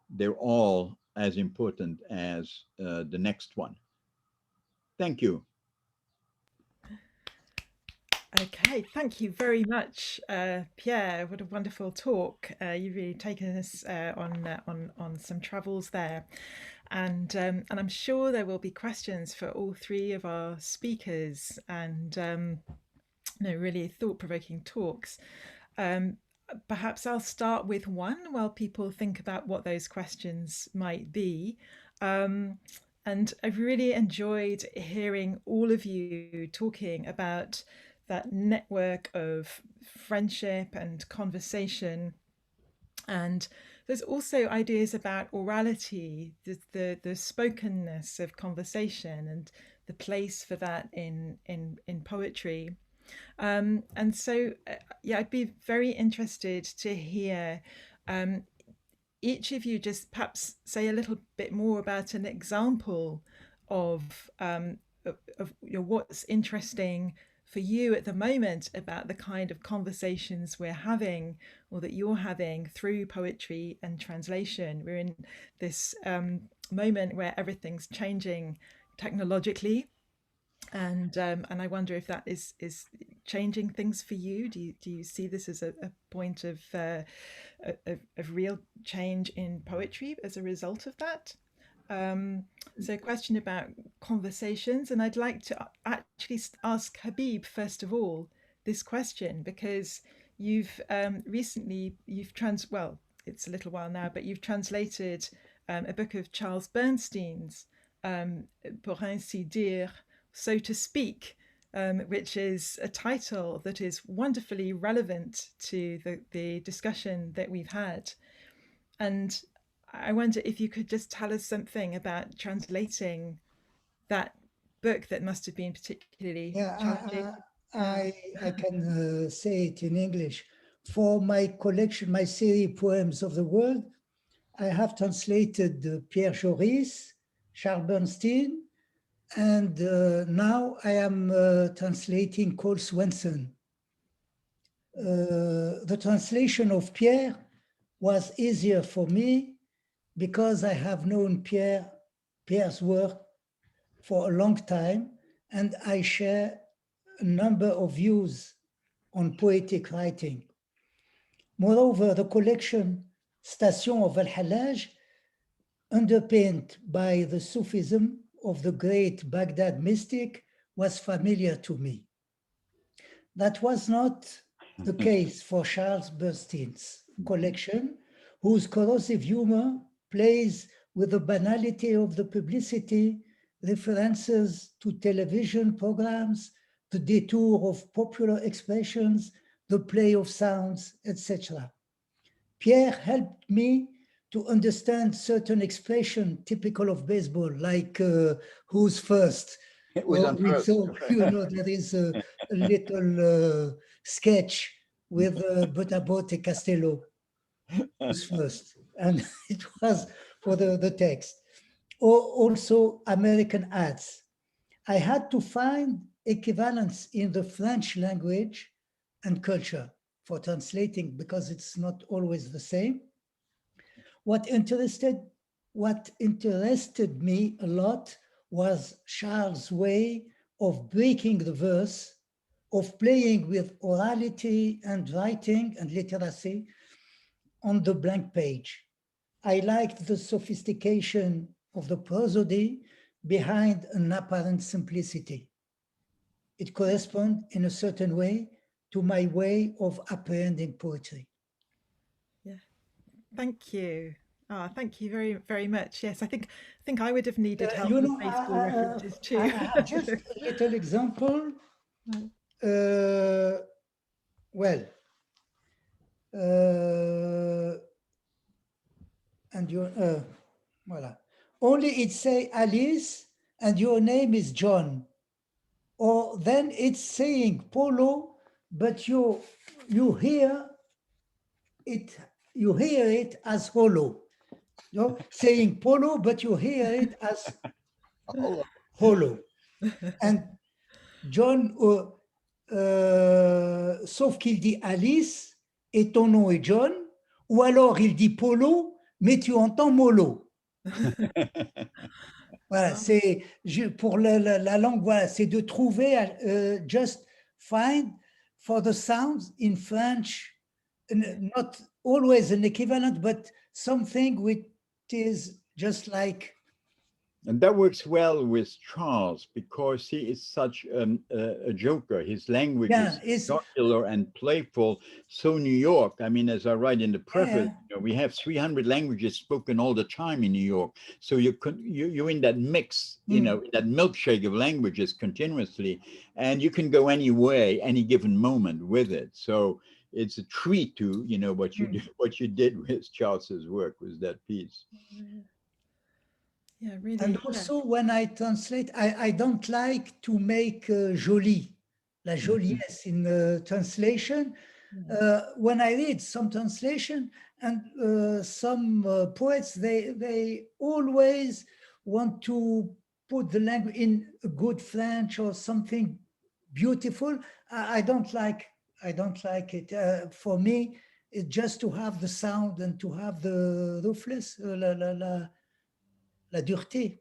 S5: They're all as important as the next one. Thank you.
S2: Okay, thank you very much, Pierre. What a wonderful talk. You've really taken us on some travels there, and I'm sure there will be questions for all three of our speakers, and really thought-provoking talks. Perhaps I'll start with one while people think about what those questions might be. And I've really enjoyed hearing all of you talking about that network of friendship and conversation. And there's also ideas about orality, the spokenness of conversation and the place for that in poetry. And so, I'd be very interested to hear each of you just perhaps say a little bit more about an example of what's interesting for you at the moment about the kind of conversations we're having or that you're having through poetry and translation. We're in this moment where everything's changing technologically. And I wonder if that is changing things for you. Do you see this as a point of real change in poetry as a result of that? So a question about conversations, and I'd like to actually ask Habib first of all this question, because you've recently it's a little while now, but you've translated a book of Charles Bernstein's Pour ainsi dire, so to speak, which is a title that is wonderfully relevant to the discussion that we've had. And I wonder if you could just tell us something about translating that book that must have been particularly challenging.
S4: I can say it in English. For my collection, my series Poems of the World, I have translated Pierre Joris, Charles Bernstein, and now I am translating Cole Swenson. The translation of Pierre was easier for me because I have known Pierre's work for a long time, and I share a number of views on poetic writing. Moreover, the collection Station of Al-Hallaj, underpinned by the Sufism of the great Baghdad mystic, was familiar to me. That was not the case for Charles Bernstein's collection, whose corrosive humor plays with the banality of the publicity, references to television programs, the detour of popular expressions, the play of sounds, etc. Pierre helped me to understand certain expression typical of baseball, like who's first.
S5: It was on first.
S4: So, there is a little sketch with Botabote Castello, who's first. And it was for the text. Or also American ads. I had to find equivalence in the French language and culture for translating, because it's not always the same. What interested me a lot was Charles' way of breaking the verse, of playing with orality and writing and literacy on the blank page. I liked the sophistication of the prosody behind an apparent simplicity. It corresponds in a certain way to my way of apprehending poetry.
S2: Yeah, thank you. Thank you very, very much. Yes, I think I would have needed help with baseball references too.
S4: I have just a little example. And you, voilà. only it say Alice and your name is John. Or then it's saying Polo, but you hear it as Holo. You know, saying Polo, but you hear it as Holo. And John, sauf qu'il dit Alice et ton nom est John, ou alors il dit Polo, mais tu entends Molo. Voilà, c'est pour la langue, voilà, c'est de trouver, just find for the sounds in French, not always an equivalent, but something which is just like.
S5: And that works well with Charles because he is such a joker. His language is jocular and playful. So New York, I mean, as I write in the preface, you know, we have 300 languages spoken all the time in New York. So you're in that mix, you know, in that milkshake of languages continuously, and you can go any way, any given moment with it. So it's a treat to, you know, what you did with Charles's work with that piece.
S2: Yeah, really.
S4: And also when I translate, I don't like to make jolie, la joliesse in translation. When I read some translation and some poets, they always want to put the language in a good French or something beautiful. I don't like it. For me, it's just to have the sound and to have the roughness, la dureté,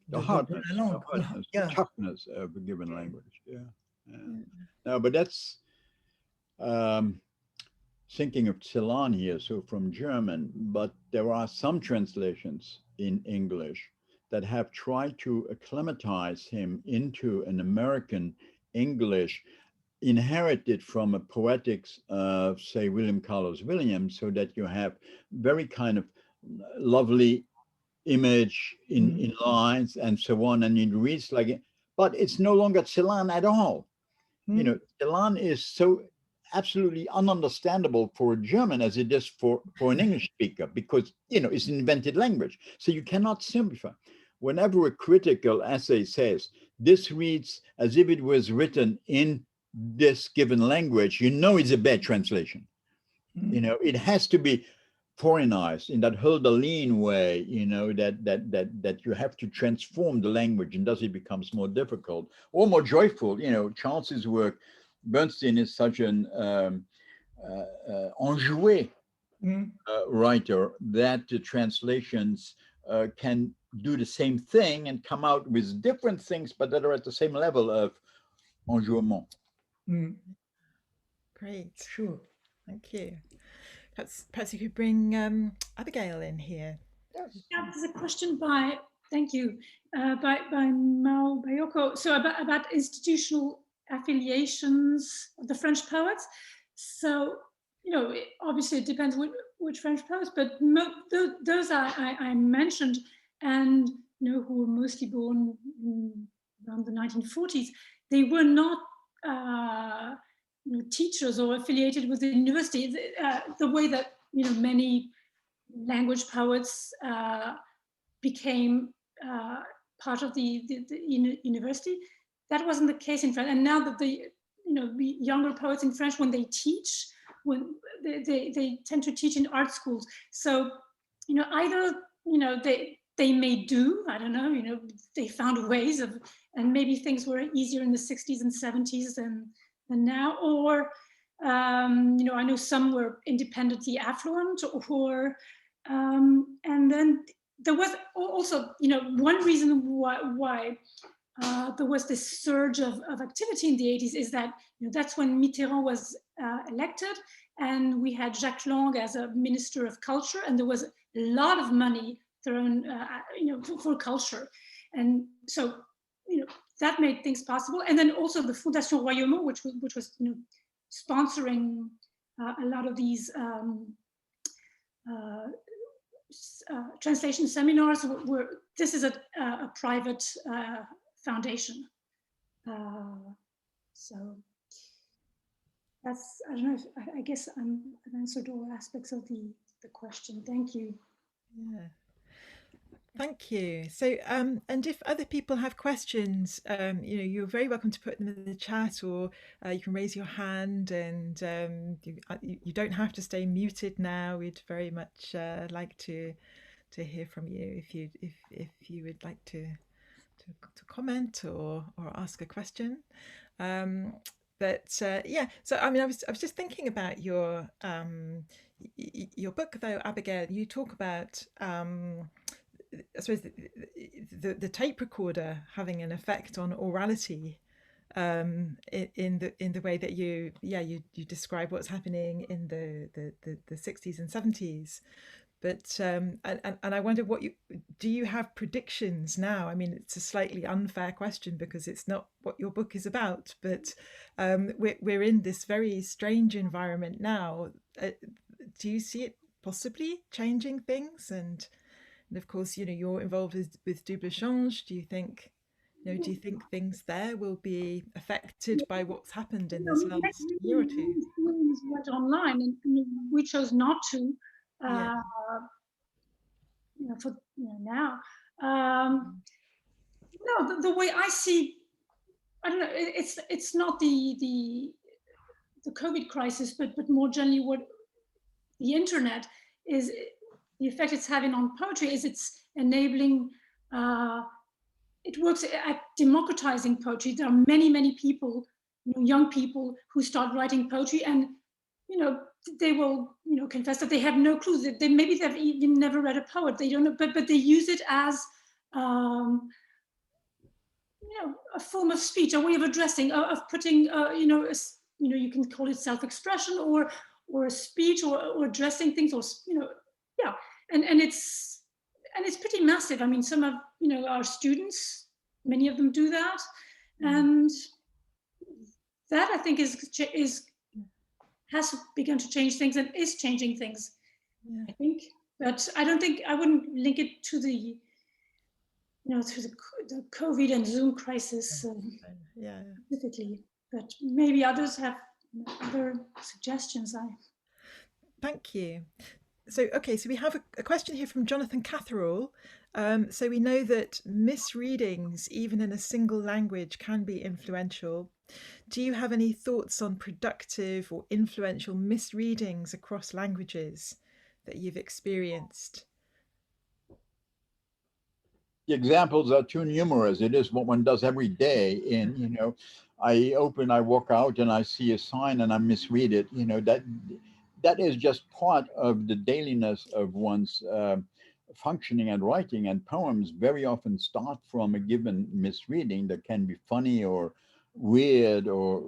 S5: the hardness,
S4: de la langue.
S5: the toughness of a given language. No, but that's thinking of Celan here, so from German, but there are some translations in English that have tried to acclimatize him into an American English inherited from a poetics of, say, William Carlos Williams, so that you have very kind of lovely image in lines and so on, and it reads like it, but it's no longer Celan at all. You know, Celan is so absolutely ununderstandable for a German as it is for an English speaker, because, you know, it's an invented language. So you cannot simplify. Whenever a critical essay says, this reads as if it was written in this given language, you know it's a bad translation. You know, it has to be foreignized in that Hölderlin way, you know, that you have to transform the language, and thus it becomes more difficult or more joyful. You know, Charles's work, Bernstein is such an enjoué writer that the translations can do the same thing and come out with different things, but that are at the same level of enjouement.
S2: Great.
S4: Sure.
S2: Thank you. Perhaps you could bring Abigail in here.
S3: Yes. Yeah, there's a question by, thank you, by Mao Bayoko. So about institutional affiliations of the French poets. So, you know, obviously it depends which French poets, but those I mentioned, and, you know, who were mostly born around the 1940s, they were not you know, teachers or affiliated with the university, the way that, you know, many language poets became part of the university. That wasn't the case in France. And now that the, you know, the younger poets in French, when they teach, when they tend to teach in art schools. So, you know, either, you know, they may do, I don't know, you know, they found ways of, and maybe things were easier in the 60s and 70s than now, or, you know, I know some were independently affluent, or, and then there was also, you know, one reason why there was this surge of activity in the 80s is that, you know, that's when Mitterrand was elected, and we had Jacques Lang as a minister of culture, and there was a lot of money thrown, you know, for culture, and so, you know, that made things possible. And then also the Fondation Royaumont, which was, you know, sponsoring a lot of these translation seminars. This is a private foundation. So that's, I don't know, I guess I've answered all aspects of the question. Thank you.
S2: Yeah. Thank you. So, and if other people have questions, you're very welcome to put them in the chat, or you can raise your hand, and you don't have to stay muted now. We'd very much like to hear from you if you would like to comment or ask a question. Yeah, so I mean, I was just thinking about your book, though, Abigail. You talk about I suppose the tape recorder having an effect on orality, in the way that you describe what's happening in the 60s and 70s. But and I wonder, do you have predictions now? I mean, it's a slightly unfair question because it's not what your book is about, but we're in this very strange environment now. Do you see it possibly changing things? And of course, you're involved with Double Change. Do you think things there will be affected by what's happened in this last year or two?
S3: Things went online, and we chose not to.
S2: Yeah.
S3: For now. No, the way I see, I don't know. It's not the COVID crisis, but more generally, what the internet is, the effect it's having on poetry is it's enabling. It works at democratizing poetry. There are many people, young people, who start writing poetry, and they will confess that they have no clue, that maybe they've even never read a poet. They don't know, but they use it as a form of speech, a way of addressing, of putting you can call it self-expression or a speech or addressing things, or and it's pretty massive. I mean, some of our students, many of them do that, and that, I think, has begun to change things and is changing things. I think, but I wouldn't link it to the the COVID and Zoom crisis specifically, but maybe others have other suggestions.
S2: Thank you. So, okay, so we have a question here from Jonathan Catherall. So we know that misreadings, even in a single language, can be influential. Do you have any thoughts on productive or influential misreadings across languages that you've experienced?
S5: The examples are too numerous. It is what one does every day. And, I walk out and I see a sign and I misread it. That is just part of the dailiness of one's functioning and writing. And poems very often start from a given misreading that can be funny or weird or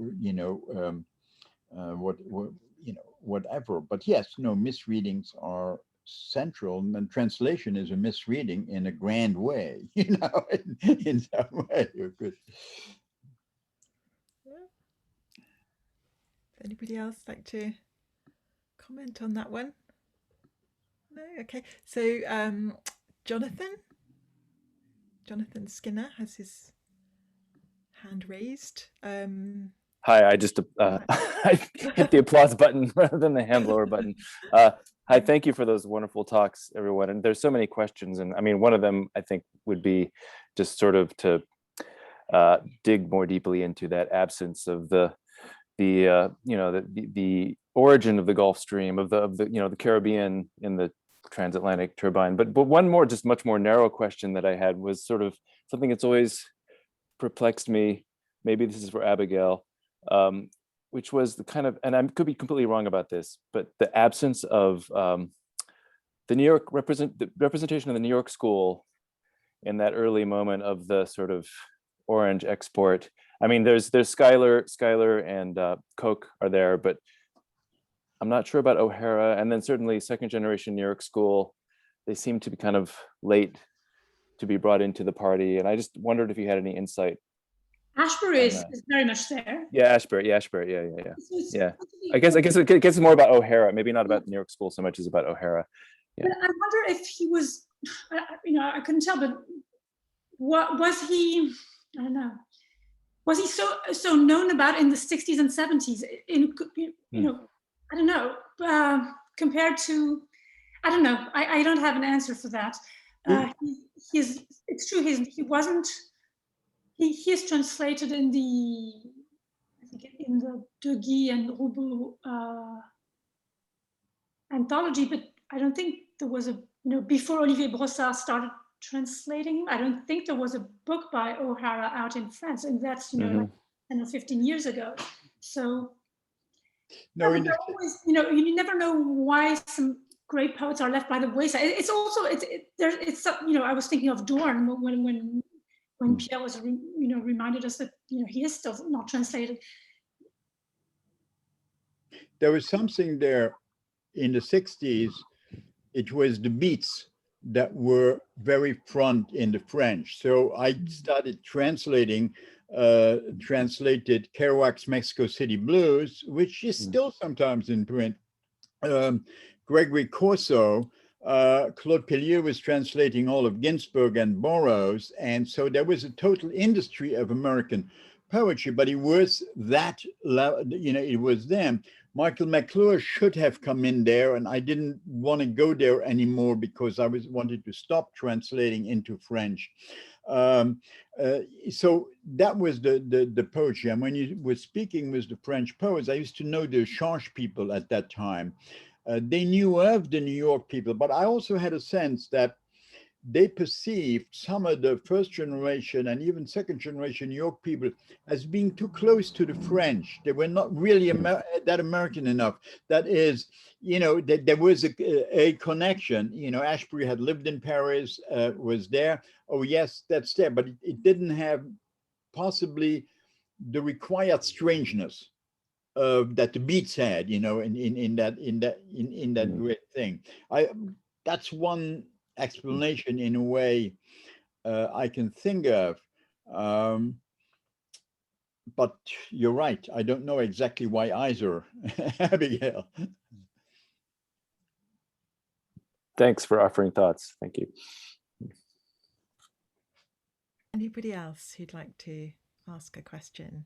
S5: whatever. But yes, misreadings are central, and translation is a misreading in a grand way. In some way.
S2: Anybody else like to comment on that one? No? Okay. So Jonathan Skinner has his hand raised.
S6: Hi, I just I hit the applause button rather than the hand lower button. Hi, thank you for those wonderful talks, everyone. And there's so many questions, and I mean, one of them I think would be just sort of to dig more deeply into that absence of the origin of the Gulf Stream, of the Caribbean in the transatlantic turbine. But one more, just much more narrow question that I had was sort of something that's always perplexed me. Maybe this is for Abigail, which was the kind of, and I could be completely wrong about this, but the absence of the New York representation of the New York School in that early moment of the sort of Orange export. I mean, there's Schuyler and Koch are there, but I'm not sure about O'Hara. And then certainly second generation New York School, they seem to be kind of late to be brought into the party. And I just wondered if you had any insight.
S3: Ashbery is very much there.
S6: Yeah, Ashbery. Yeah. I guess it gets more about O'Hara, maybe not about New York School so much as about O'Hara. Yeah.
S3: But I wonder if he was, I couldn't tell, but what was he? I don't know. Was he so known about in the 60s and 70s? I don't know. Compared to, I don't know. I don't have an answer for that. it's true, he wasn't, he is translated in the, I think in the De Guy and Roubaud anthology, but I don't think there was a, before Olivier Brossard started translating him, I don't think there was a book by O'Hara out in France, and that's, like 10 or 15 years ago. So
S5: No,
S3: always, you never know why some great poets are left by the wayside. It's also, I was thinking of Dorn when Pierre was, reminded us that, he is still not translated.
S5: there was something there in the 60s. It was the beats that were very front in the French. So I started translated Kerouac's Mexico City Blues, which is still sometimes in print. Gregory Corso, Claude Pellier was translating all of Ginsberg and Burroughs. And so there was a total industry of American poetry, but it was that, it was them. Michael McClure should have come in there, and I didn't want to go there anymore because I wanted to stop translating into French. So that was the poetry. And when you were speaking with the French poets, I used to know the Change people at that time. They knew of the New York people, but I also had a sense that they perceived some of the first generation and even second generation New York people as being too close to the French. They were not really that American enough. That is, there was a connection. Ashbery had lived in Paris, was there. Oh yes, that's there, but it didn't have possibly the required strangeness that the Beats had, in that great thing. That's one explanation in a way I can think of, but you're right, I don't know exactly why either. Abigail.
S6: Thanks for offering thoughts. Thank you.
S2: Anybody else who'd like to ask a question?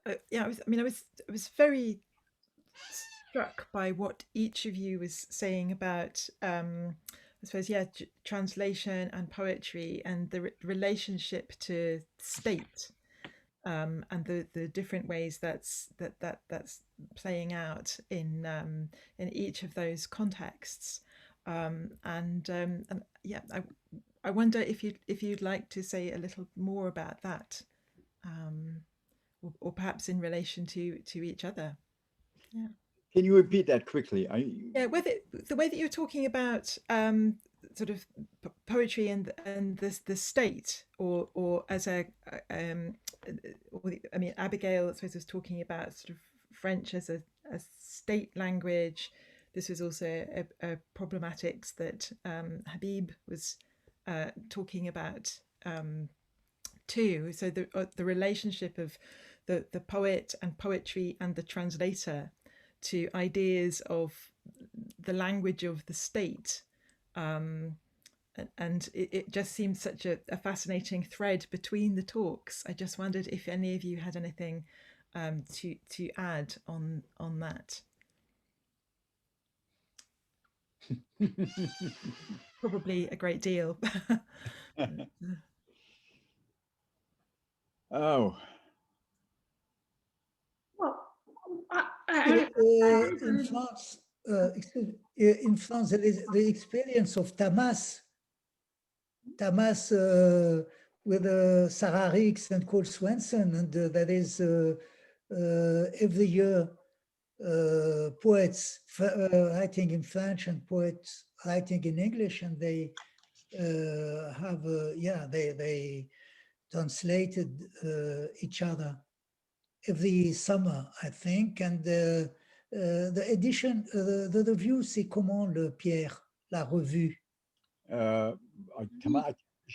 S2: I was very struck by what each of you was saying about I suppose translation and poetry and the relationship to state, and the different ways that's playing out in each of those contexts, I wonder if you'd like to say a little more about that, or perhaps in relation to each other. Yeah.
S5: Can you repeat that quickly?
S2: Whether the way that you're talking about sort of poetry and the state, or as Abigail, I suppose, was talking about sort of French as a state language. This was also a problematics that Habib was talking about too. So the relationship of the poet and poetry and the translator to ideas of the language of the state, and it just seems such a fascinating thread between the talks. I just wondered if any of you had anything to add on that. Probably a great deal.
S5: Oh.
S3: Well,
S4: in France, there is the experience of Tamas with Sarah Rix and Cole Swenson, and that is every year poets writing in French and poets writing in English, and they have they translated each other every summer, I think. And the edition, the review, c'est comment, Pierre, la revue?
S5: Je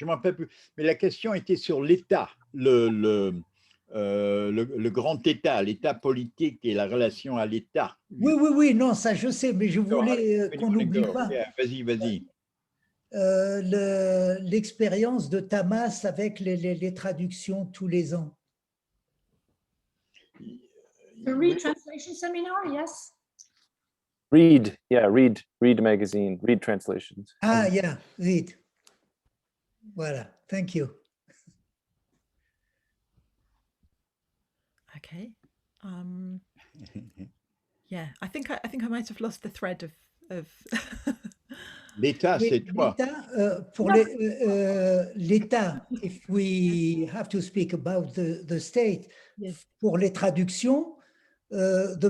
S5: m'en rappelle plus, mais la question était sur l'État, le grand État, l'État politique et la relation à l'État.
S4: Oui, non, ça je sais, mais je voulais qu'on n'oublie pas.
S5: Vas-y.
S4: L'expérience de Tamas avec les traductions tous les ans.
S3: The Read Translation Seminar, yes.
S6: Read magazine, Read translations.
S4: Ah, yeah, Read. Voilà. Thank you.
S2: Okay. Yeah, I think I might have lost the thread of
S5: L'État, c'est toi.
S4: L'État, pour l'État, if we have to speak about the state,
S2: yes.
S4: pour les traductions, the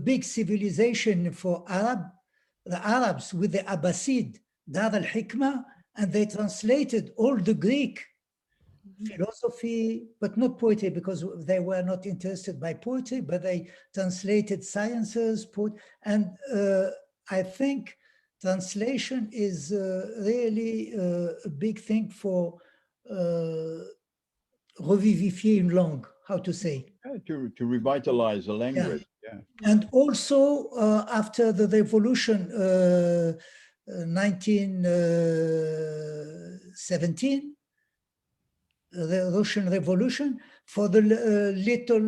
S4: big civilization for the Arabs with the Abbasid, Dar al-Hikmah, and they translated all the Greek philosophy, but not poetry, because they were not interested by poetry, but they translated sciences, and I think translation is really a big thing for revivifier une langue, how to say.
S5: To revitalize the language. Yeah.
S4: And also after the revolution, 1917, the Russian Revolution, for the little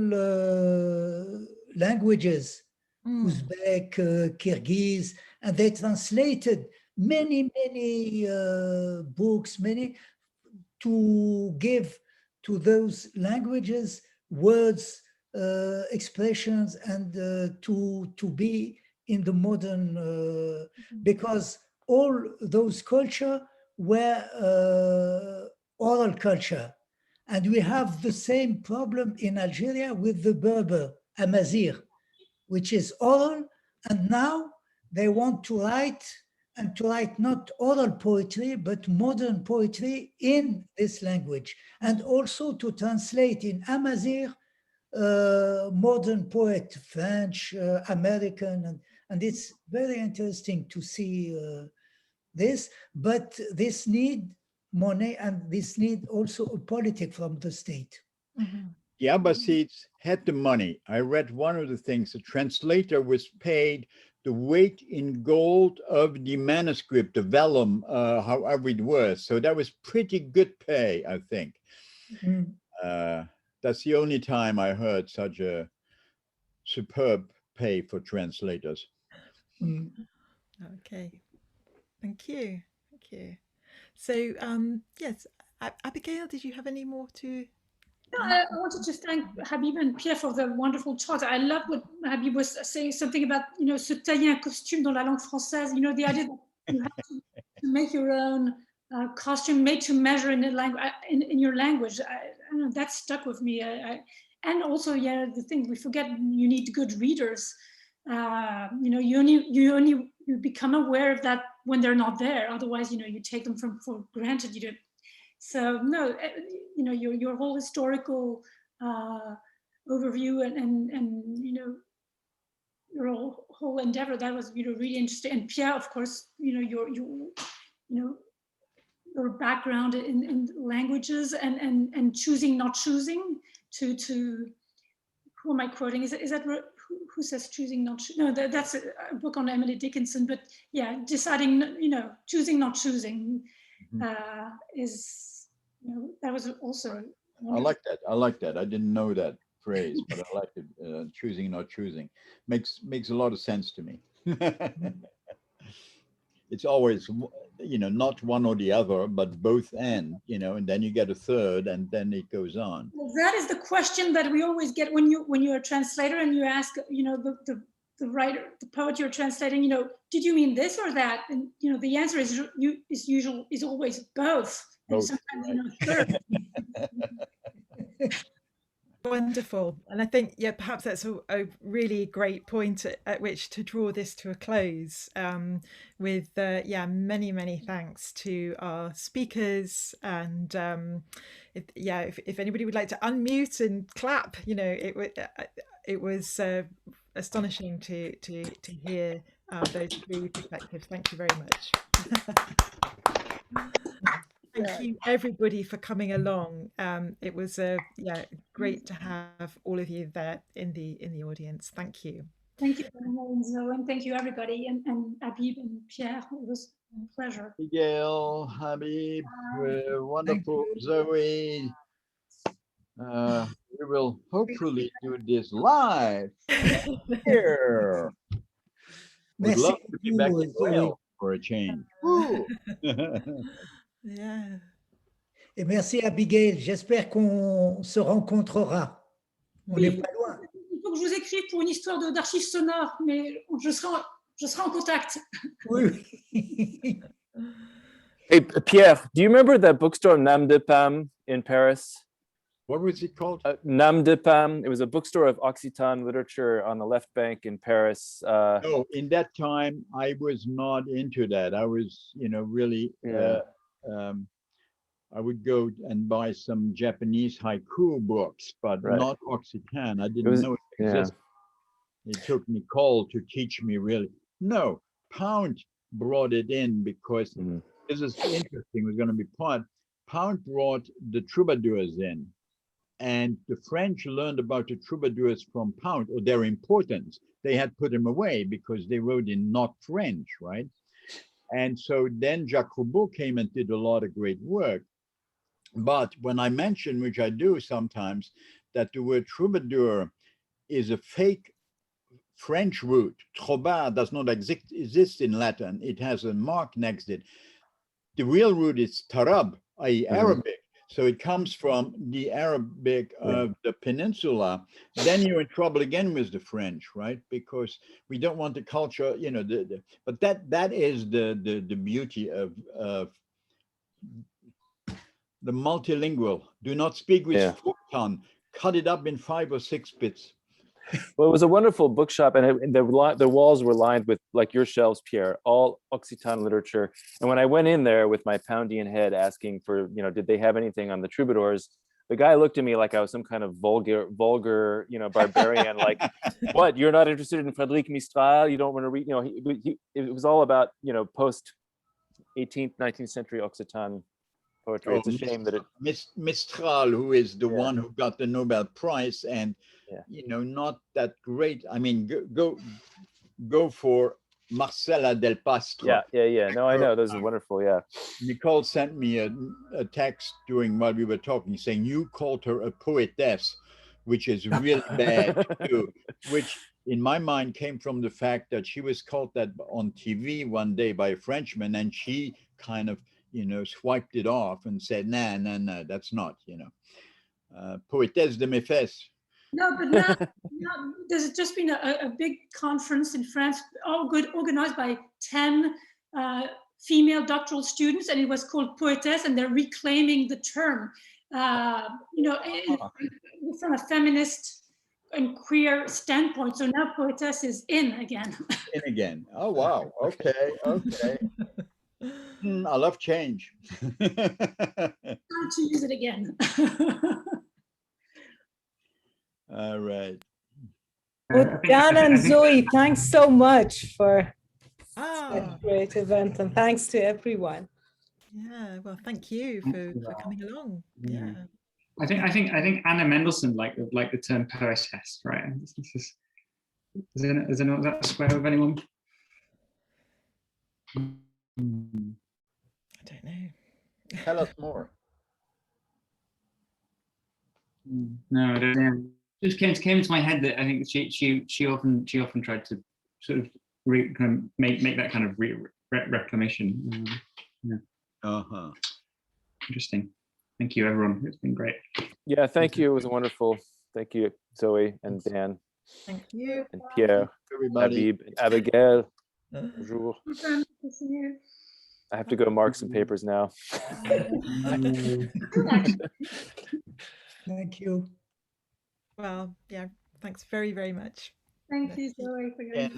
S4: languages, Uzbek, Kyrgyz, and they translated many books, to give to those languages words, expressions, and to be in the modern, because all those culture were oral culture. And we have the same problem in Algeria with the Berber, Amazigh, which is oral, and now they want to write, and to write not oral poetry, but modern poetry in this language, and also to translate in Amazigh modern poet, French, American, and it's very interesting to see this, but this need money, and this need also a politic from the state.
S5: The Abbasids had the money. I read one of the things, the translator was paid the weight in gold of the manuscript, the vellum, however it was. So that was pretty good pay, I think. That's the only time I heard such a superb pay for translators.
S2: Okay, thank you. So yes, Abigail, did you have any more to?
S3: No, I wanted to thank Habib and Pierre for the wonderful talk. I love what Habib was saying, something about, se tailler un costume dans la langue française. The idea that you have to make your own costume made to measure in your language. I don't know, that stuck with me. And also, the thing we forget, you need good readers. You become aware of that when they're not there. Otherwise, you take them for granted. You don't. So no, your whole historical overview and your whole endeavor, that was really interesting. And Pierre, of course, your background in languages and choosing, not choosing. To who am I quoting? Is that who says choosing, not choosing? No, that's a book on Emily Dickinson. But yeah, deciding, choosing, not choosing is. That was also wonderful.
S5: I like that. I didn't know that phrase, but I liked it. Choosing, not choosing makes a lot of sense to me. It's always, not one or the other, but both and then you get a third, and then it goes on.
S3: Well, that is the question that we always get when you're a translator and you ask, the writer, the poet you're translating, did you mean this or that? And the answer is always both. And sometimes third.
S2: Wonderful. And I think, perhaps that's a really great point at which to draw this to a close, with many thanks to our speakers. And if anybody would like to unmute and clap, it was astonishing to hear those three perspectives. Thank you very much. Thank you everybody for coming along. It was great to have all of you there in the audience. Thank you.
S3: Thank you, and thank you everybody, and Habib and Pierre. It was a pleasure.
S5: Miguel, Habib, wonderful. Zoe. We will hopefully do this live here. Would love to be back in Wales for a change.
S2: Yeah.
S4: Et merci Abigail. J'espère qu'on se rencontrera. On n'est pas loin.
S3: Il faut que je vous écrive pour une histoire d'archives sonores, mais je serai en contact.
S4: Oui.
S6: Hey, Pierre, do you remember that bookstore Nam de Pam in Paris?
S5: What was it called?
S6: Nam de Pam. It was a bookstore of Occitan literature on the left bank in Paris.
S5: No, in that time, I was not into that. I was, really, I would go and buy some Japanese haiku books, but
S6: Right.
S5: not Occitan. I didn't know it existed. It took Nicole to teach me really. No, Pound brought it in because this is interesting. We're going to be part. Pound brought the troubadours in. And the French learned about the troubadours from Pound, or their importance. They had put them away because they wrote in not French, right? And so then Jacques Roubaud came and did a lot of great work. But when I mention, which I do sometimes, that the word troubadour is a fake French root. Trobar does not exist in Latin. It has a mark next to it. The real root is tarab, i.e. Arabic. So it comes from the Arabic of the peninsula. Then you're in trouble again with the French, right? Because we don't want the culture, but that is the beauty of the multilingual. Do not speak with tongue. Cut it up in 5 or 6 bits.
S6: Well, it was a wonderful bookshop, and the walls were lined with, like your shelves, Pierre, all Occitan literature. And when I went in there with my Poundian head asking for, did they have anything on the troubadours, the guy looked at me like I was some kind of vulgar, barbarian. Like, what? You're not interested in Frédéric Mistral? You don't want to read? It was all about post 18th, 19th century Occitan poetry. It's a shame that it.
S5: Mistral, who is the one who got the Nobel Prize, and not that great. I mean, go for Marcela del Pastro.
S6: Yeah. No, I know, those are wonderful. Yeah.
S5: Nicole sent me a text while we were talking, saying you called her a poetess, which is really bad too. Which in my mind came from the fact that she was called that on TV one day by a Frenchman, and she kind of swiped it off and said, nah, that's not, poetesse de mes fesses.
S3: No, but now there's just been a big conference in France, organized by 10 female doctoral students, and it was called Poetess, and they're reclaiming the term, from a feminist and queer standpoint. So now Poetess is in again.
S5: In again. Oh, wow. Okay. I love change.
S3: Time to use it again.
S5: All right.
S7: Well, Dan and Zoe, thanks so much for that great event, and thanks to everyone.
S2: Yeah, well, thank you for coming along. Yeah.
S1: I think Anna Mendelssohn liked the term poetess, right? Is that a square with anyone?
S2: I don't know.
S5: Tell us more.
S1: No, I don't know. It just came into my head that I think she often tried to sort of make that kind of reclamation. Interesting. Thank you, everyone. It's been great.
S6: Yeah, thank you. It was wonderful. Thank you, Zoe and Dan.
S2: Thank you.
S6: And Pierre,
S5: everybody.
S6: Habib, and Abigail. Bonjour. I have to go mark some papers now.
S4: Thank you.
S2: Well, yeah, thanks very, very much.
S3: Thank you, Zoe, for your